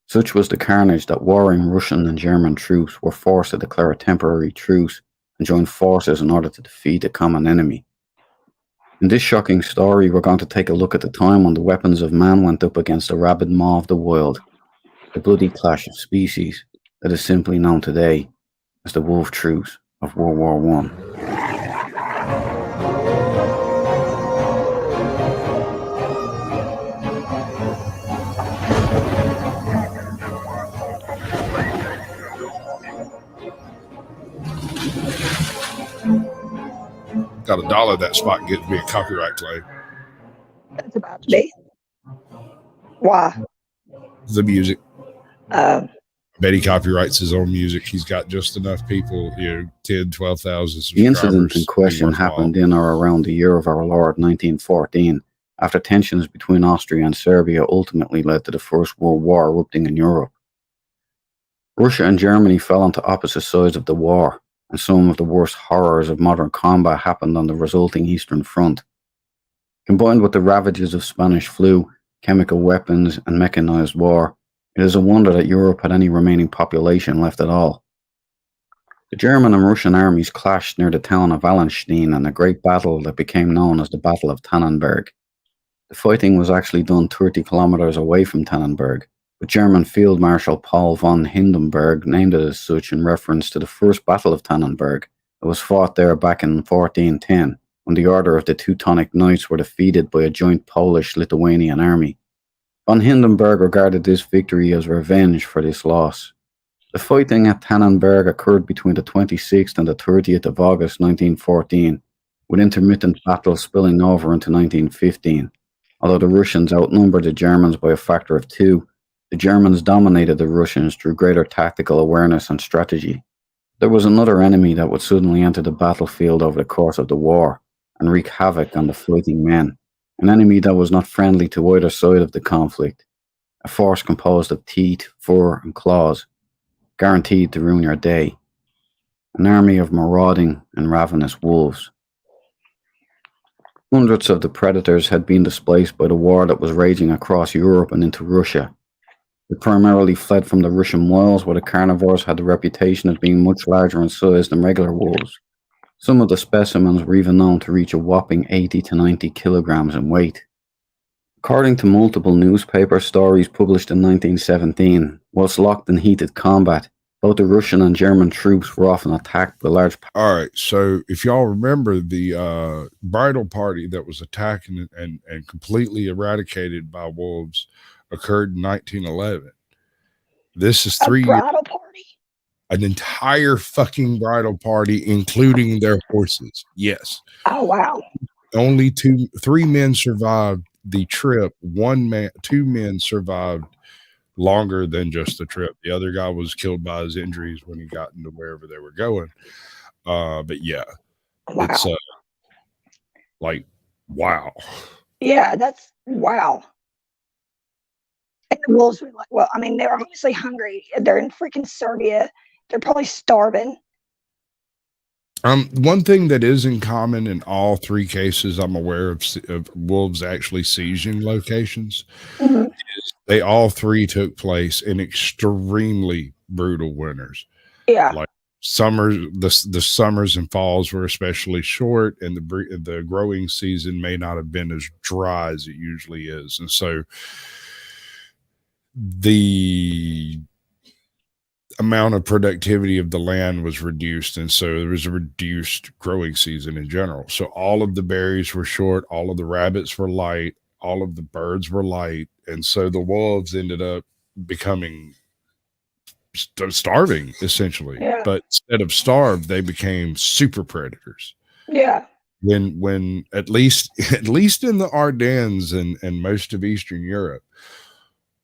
Such was the carnage that warring Russian and German troops were forced to declare a temporary truce and join forces in order to defeat a common enemy. In this shocking story, we're going to take a look at the time when the weapons of man went up against the rabid maw of the wild, the bloody clash of species that is simply known today as the Wolf Truce of World War I. Got $1 that spot gets me a copyright claim. That's about to be. Why? The music. Um, Betty copyrights his own music. He's got just enough people, 10, 12,000 subscribers. The incident in question happened in or around the year of our Lord 1914, after tensions between Austria and Serbia ultimately led to the First World War erupting in Europe. Russia and Germany fell onto opposite sides of the war, and some of the worst horrors of modern combat happened on the resulting Eastern Front. Combined with the ravages of Spanish flu, chemical weapons, and mechanized war, it is a wonder that Europe had any remaining population left at all. The German and Russian armies clashed near the town of Wallenstein in a great battle that became known as the Battle of Tannenberg. The fighting was actually done 30 kilometers away from Tannenberg, but German Field Marshal Paul von Hindenburg named it as such in reference to the First Battle of Tannenberg that was fought there back in 1410, when the Order of the Teutonic Knights were defeated by a joint Polish-Lithuanian army. Von Hindenburg regarded this victory as revenge for this loss. The fighting at Tannenberg occurred between the 26th and the 30th of August 1914, with intermittent battles spilling over into 1915. Although the Russians outnumbered the Germans by a factor of 2, the Germans dominated the Russians through greater tactical awareness and strategy. There was another enemy that would suddenly enter the battlefield over the course of the war and wreak havoc on the fighting men. An enemy that was not friendly to either side of the conflict, a force composed of teeth, fur, and claws, guaranteed to ruin your day, an army of marauding and ravenous wolves. Hundreds of the predators had been displaced by the war that was raging across Europe and into Russia. They primarily fled from the Russian wilds, where the carnivores had the reputation of being much larger in size than regular wolves. Some of the specimens were even known to reach a whopping 80 to 90 kilograms in weight. According to multiple newspaper stories published in 1917, whilst locked in heated combat, both the Russian and German troops were often attacked by large... All right, so if y'all remember the bridal party that was attacked and completely eradicated by wolves occurred in 1911. This is 3 years. Bridal party? An entire fucking bridal party, including their horses. Yes. Oh, wow. Only 3 men survived the trip. 2 men survived longer than just the trip. The other guy was killed by his injuries when he got into wherever they were going. But yeah, wow. It's like, wow. Yeah, that's wow. And the wolves were like, well, I mean, they're obviously hungry. They're in freaking Serbia. They're probably starving. One thing that is in common in all 3 cases I'm aware of wolves actually seizing locations is they all 3 took place in extremely brutal winters. Yeah. Like the summers and falls were especially short, and the growing season may not have been as dry as it usually is. And so the amount of productivity of the land was reduced, and so there was a reduced growing season in general. So all of the berries were short, all of the rabbits were light, all of the birds were light, and so the wolves ended up becoming starving essentially. Yeah. But instead of starved, they became super predators. Yeah. When at least in the Ardennes and most of Eastern Europe,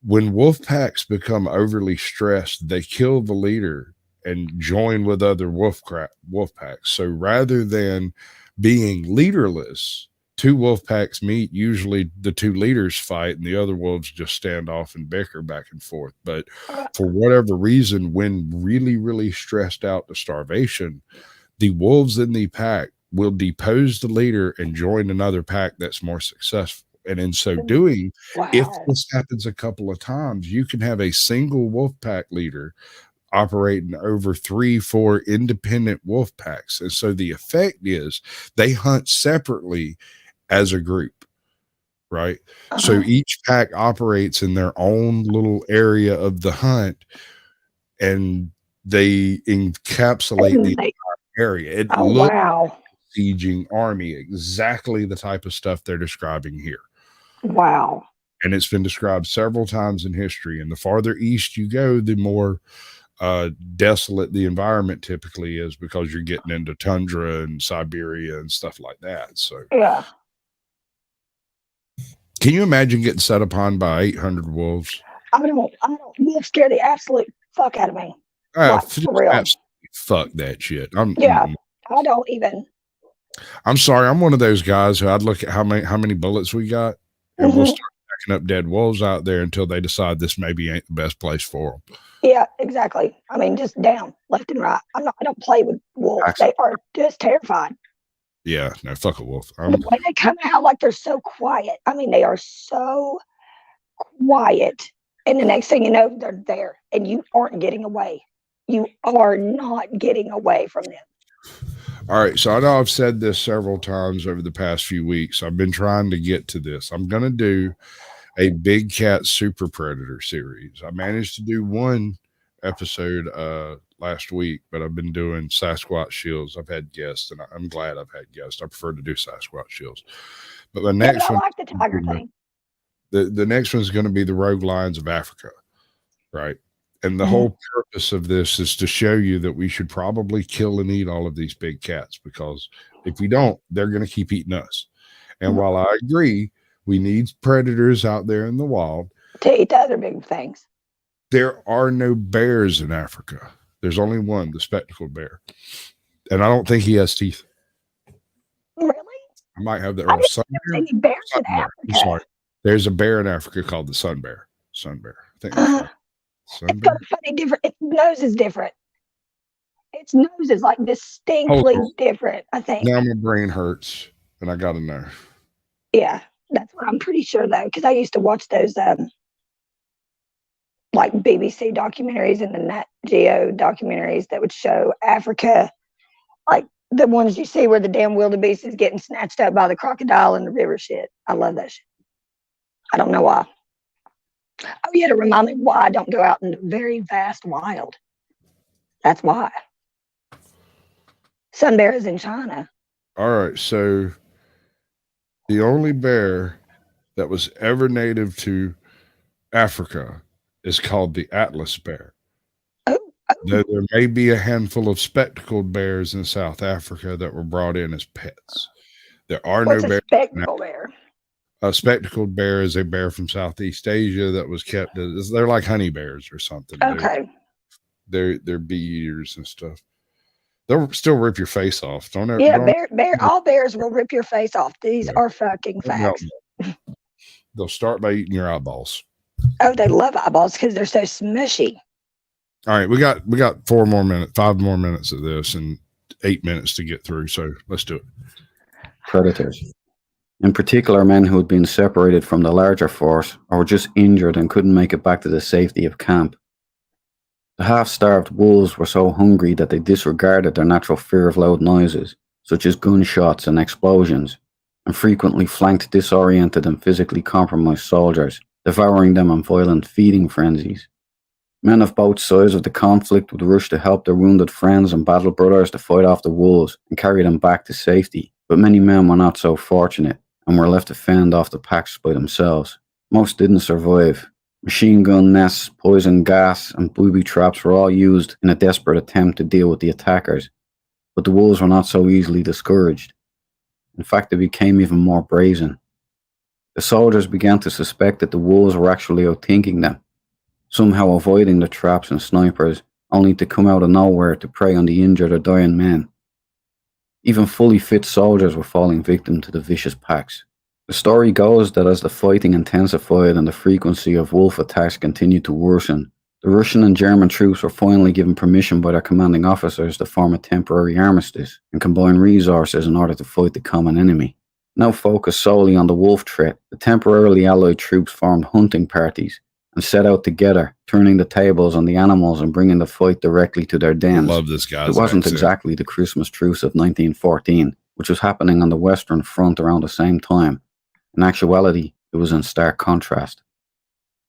when wolf packs become overly stressed, they kill the leader and join with other wolf packs. So rather than being leaderless, 2 wolf packs meet. Usually the 2 leaders fight and the other wolves just stand off and bicker back and forth. But for whatever reason, when really, really stressed out to starvation, the wolves in the pack will depose the leader and join another pack that's more successful. And in so doing, if Wow. this happens a couple of times, you can have a single wolf pack leader operating over 3-4 independent wolf packs. And so the effect is they hunt separately as a group, right? So each pack operates in their own little area of the hunt, and they encapsulate the entire area. It looks like a sieging army, exactly the type of stuff they're describing here. Wow. And it's been described several times in history. And the farther east you go, the more desolate the environment typically is, because you're getting into tundra and Siberia and stuff like that. So yeah. Can you imagine getting set upon by 800 wolves? I don't. Wolves scare the absolute fuck out of me. Like, for real. Absolutely fuck that shit. I don't even. I'm sorry. I'm one of those guys who I'd look at how many bullets we got, and we'll start packing up dead wolves out there until they decide this maybe ain't the best place for them. Yeah, exactly. I mean, just down, left and right. I don't play with wolves. They are just terrified. Yeah, no, fuck a wolf. The way they come out, like, they're so quiet. I mean, they are so quiet. And the next thing you know, they're there, and you aren't getting away. You are not getting away from them. All right, so I know I've said this several times over the past few weeks. I've been trying to get to this. I'm going to do a big cat super predator series. I managed to do one episode last week, but I've been doing Sasquatch Shills. I've had guests, and I'm glad I've had guests. I prefer to do Sasquatch Shills. But the next one, I like the tiger thing. The next one's going to be the rogue lions of Africa, right? And the whole purpose of this is to show you that we should probably kill and eat all of these big cats, because if we don't, they're going to keep eating us. And while I agree, we need predators out there in the wild to eat the other big things. There are no bears in Africa. There's only one, the spectacled bear. And I don't think he has teeth. Really? I might have that wrong. Sun bear? Sun bear. I'm sorry. There's a bear in Africa called the sun bear. Sun bear. I think that's right. It's got a funny different. Its nose is different. Its nose is like distinctly different, I think. Now my brain hurts, and I got to know. Yeah, that's what I'm pretty sure, though, because I used to watch those like BBC documentaries and the Nat Geo documentaries that would show Africa, like the ones you see where the damn wildebeest is getting snatched up by the crocodile in the river shit. I love that shit. I don't know why. Oh, yeah, to remind me why I don't go out in the very vast wild. That's why. Sun bear is in China. All right, so the only bear that was ever native to Africa is called the Atlas bear. There may be a handful of spectacled bears in South Africa that were brought in as pets. There are no bears. Spectacled bear? A spectacled bear is a bear from Southeast Asia that was kept. They're like honey bears or something. Okay. They're bee eaters and stuff. They'll still rip your face off. Don't ever. Yeah, all bears will rip your face off. These are fucking facts. They'll start by eating your eyeballs. Oh, they love eyeballs because they're so smushy. All right, we got 5 more minutes of this and 8 minutes to get through. So let's do it. Predators. In particular, men who had been separated from the larger force or were just injured and couldn't make it back to the safety of camp. The half-starved wolves were so hungry that they disregarded their natural fear of loud noises, such as gunshots and explosions, and frequently flanked disoriented and physically compromised soldiers, devouring them in violent feeding frenzies. Men of both sides of the conflict would rush to help their wounded friends and battle brothers to fight off the wolves and carry them back to safety, but many men were not so fortunate and were left to fend off the packs by themselves. Most didn't survive. Machine gun nests, poison gas, and booby traps were all used in a desperate attempt to deal with the attackers, but the wolves were not so easily discouraged. In fact, they became even more brazen. The soldiers began to suspect that the wolves were actually outthinking them, somehow avoiding the traps and snipers, only to come out of nowhere to prey on the injured or dying men. Even fully fit soldiers were falling victim to the vicious packs. The story goes that as the fighting intensified and the frequency of wolf attacks continued to worsen, the Russian and German troops were finally given permission by their commanding officers to form a temporary armistice and combine resources in order to fight the common enemy. Now focused solely on the wolf threat, the temporarily allied troops formed hunting parties and set out together, turning the tables on the animals and bringing the fight directly to their dens. Love this guy's It wasn't accent. exactly the Christmas truce of 1914, which was happening on the Western Front around the same time. In actuality, it was in stark contrast.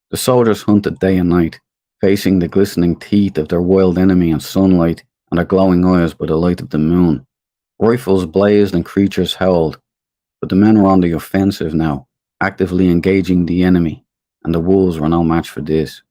The soldiers hunted day and night, facing the glistening teeth of their wild enemy in sunlight and their glowing eyes by the light of the moon. Rifles blazed and creatures howled, but the men were on the offensive now, actively engaging the enemy, and the wolves were no match for this.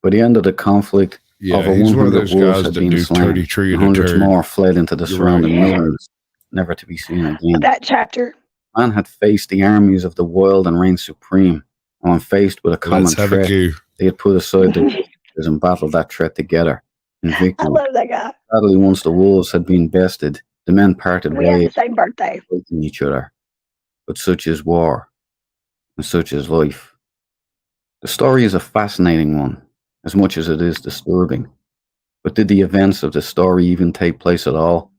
By the end of the conflict, over he's one of 100 those wolves guys had that been do slain, 30 tree and to hundreds turd. more fled into the You're surrounding right. wilderness, never to be seen again. That chapter. Man had faced the armies of the wild and reigned supreme, and when faced with a common Let's have a threat, cue. they had put aside their differences and battled that threat together in I victory. love that guy. Sadly, once the wolves had been bested, the men parted We had the ways, same birthday. fighting each other. But such is war, and such is life. The story is a fascinating one, as much as it is disturbing. But did the events of the story even take place at all?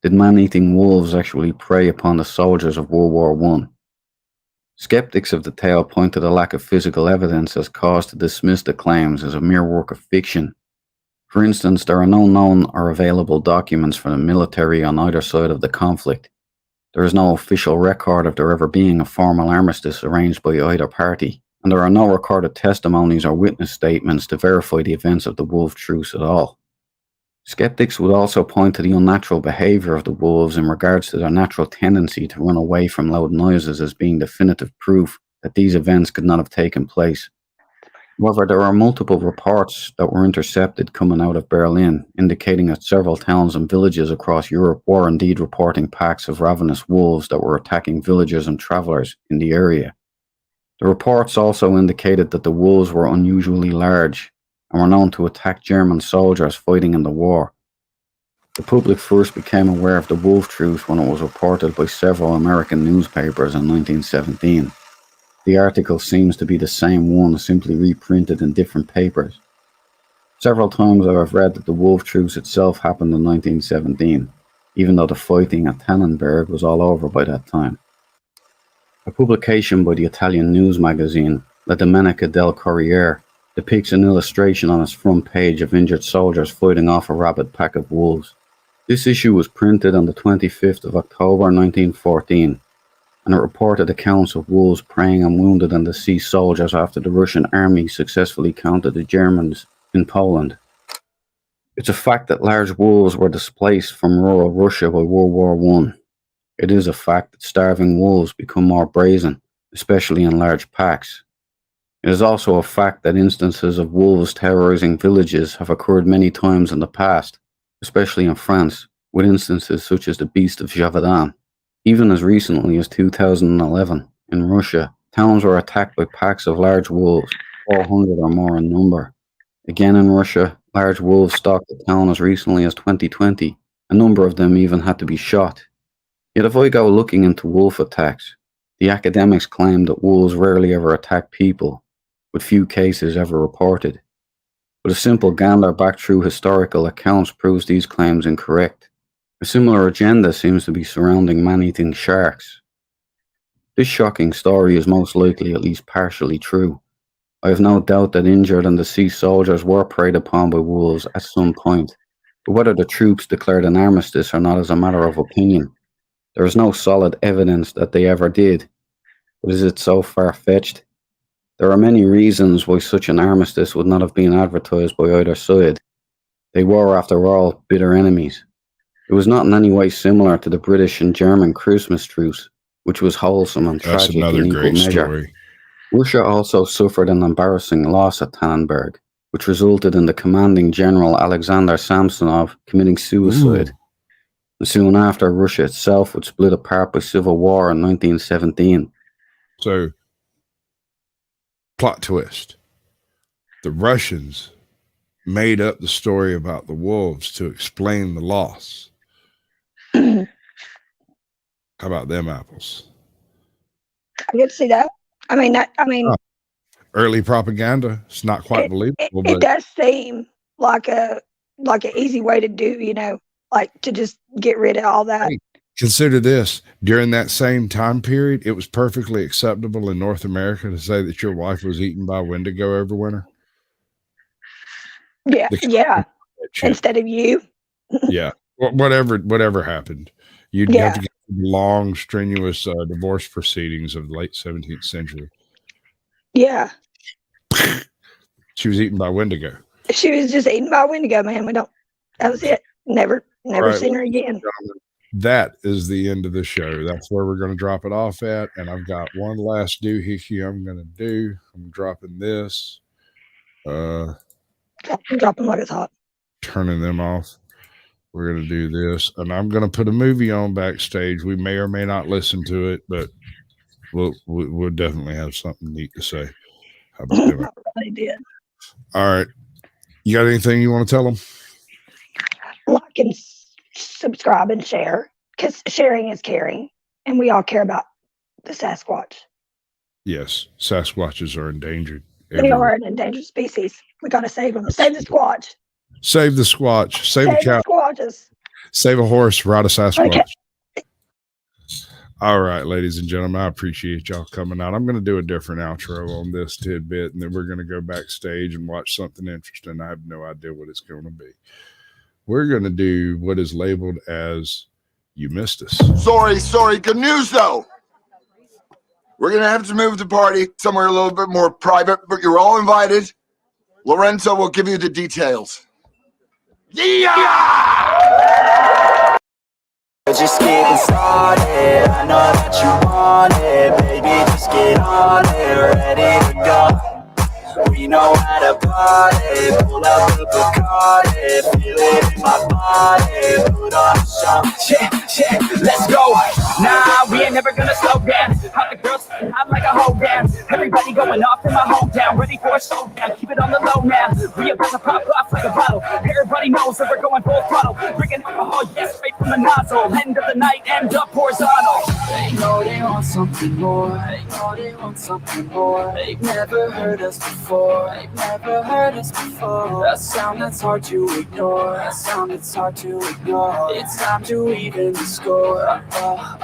Did man-eating wolves actually prey upon the soldiers of World War I? Skeptics of the tale point to the lack of physical evidence as cause to dismiss the claims as a mere work of fiction. For instance, there are no known or available documents from the military on either side of the conflict. There is no official record of there ever being a formal armistice arranged by either party, and there are no recorded testimonies or witness statements to verify the events of the wolf truce at all. Skeptics would also point to the unnatural behavior of the wolves in regards to their natural tendency to run away from loud noises as being definitive proof that these events could not have taken place. However, there are multiple reports that were intercepted coming out of Berlin, indicating that several towns and villages across Europe were indeed reporting packs of ravenous wolves that were attacking villagers and travelers in the area. The reports also indicated that the wolves were unusually large and were known to attack German soldiers fighting in the war. The public first became aware of the wolf truce when it was reported by several American newspapers in 1917. The article seems to be the same one, simply reprinted in different papers. Several times I have read that the wolf truce itself happened in 1917, even though the fighting at Tannenberg was all over by that time. A publication by the Italian news magazine La Domenica del Corriere depicts an illustration on its front page of injured soldiers fighting off a rabid pack of wolves. This issue was printed on the 25th of October 1914, and it reported accounts of wolves preying on wounded and deceased soldiers after the Russian army successfully countered the Germans in Poland. It's a fact that large wolves were displaced from rural Russia by World War I. It is a fact that starving wolves become more brazen, especially in large packs. It is also a fact that instances of wolves terrorizing villages have occurred many times in the past, especially in France, with instances such as the Beast of Gévaudan. Even as recently as 2011, in Russia, towns were attacked by packs of large wolves, 400 or more in number. Again in Russia, large wolves stalked the town as recently as 2020. A number of them even had to be shot. Yet if I go looking into wolf attacks, the academics claim that wolves rarely ever attack people, with few cases ever reported. But a simple gander back through historical accounts proves these claims incorrect. A similar agenda seems to be surrounding man-eating sharks. This shocking story is most likely at least partially true. I have no doubt that injured and deceased soldiers were preyed upon by wolves at some point, but whether the troops declared an armistice or not is a matter of opinion. There is no solid evidence that they ever did, but is it so far-fetched? There are many reasons why such an armistice would not have been advertised by either side. They were, after all, bitter enemies. It was not in any way similar to the British and German Christmas truce, which was wholesome and That's tragic another in equal great measure. story. Russia also suffered an embarrassing loss at Tannenberg, which resulted in the commanding general Alexander Samsonov committing suicide. And soon after, Russia itself would split apart by civil war in 1917. So, plot twist. The Russians made up the story about the wolves to explain the loss. How about them apples? I get to see that. I mean, early propaganda. It's not quite believable. It does seem like an easy way to do, like to just get rid of all that. Consider this: during that same time period, it was perfectly acceptable in North America to say that your wife was eaten by Wendigo over winter. Yeah, yeah. Shit. Instead of you. Yeah. Whatever happened, you'd have to get long, strenuous divorce proceedings of the late 17th century. Yeah. She was eaten by Wendigo. She was just eaten by Wendigo, man. That was it. Never Right, seen her again. That is the end of the show. That's where we're going to drop it off at. And I've got one last doohickey I'm going to do. I'm dropping this. Drop them like it's hot. Turning them off. We're going to do this. And I'm going to put a movie on backstage. We may or may not listen to it, but we'll definitely have something neat to say. How about that? I really did. All right. You got anything you want to tell them? Like and subscribe and share, because sharing is caring, and we all care about the Sasquatch. Yes, Sasquatches are endangered. They are an endangered species. We got to save them. Save the Squatch. Save the Squatch. Save the cow. Squatches. Save a horse. Ride a Sasquatch. Okay. All right, ladies and gentlemen, I appreciate y'all coming out. I'm going to do a different outro on this tidbit, and then we're going to go backstage and watch something interesting. I have no idea what it's going to be. We're going to do what is labeled as You Missed Us. Sorry. Good news, though. We're going to have to move the party somewhere a little bit more private, but you're all invited. Lorenzo will give you the details. Yeah! Just getting started. I know that you want it, baby. Just get on it, ready to go. We know how to party. Pull up the Bacardi, feel it in my body. Put on a show. Shit, let's go. Nah, we ain't never gonna slow down. How the girls, I'm like a whole dance. Everybody going off in my hometown, ready for a showdown. Keep it on the low now. We about to pop off like a bottle. Everybody knows that we're going full throttle. Drinking alcohol, yes, straight from the nozzle. End of the night, end up horizontal. They know they want something more. They know they want something more. They've never heard us before. They've never heard us before. A sound that's hard to ignore. A sound that's hard to ignore. It's time to even the score.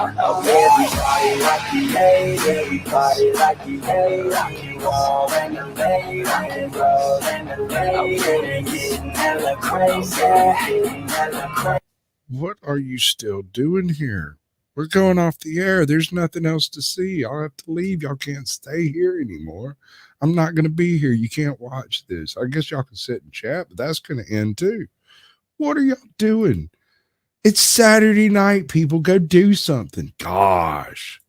Everybody like the hate. Everybody like the hate. Like you all in the lane. Like the road and the lane. Getting hella crazy. Getting hella crazy. What are you still doing here? We're going off the air. There's nothing else to see. I'll have to leave. Y'all can't stay here anymore. I'm not going to be here. You can't watch this. I guess y'all can sit and chat, but that's going to end too. What are y'all doing? It's Saturday night, people. Go do something. Gosh.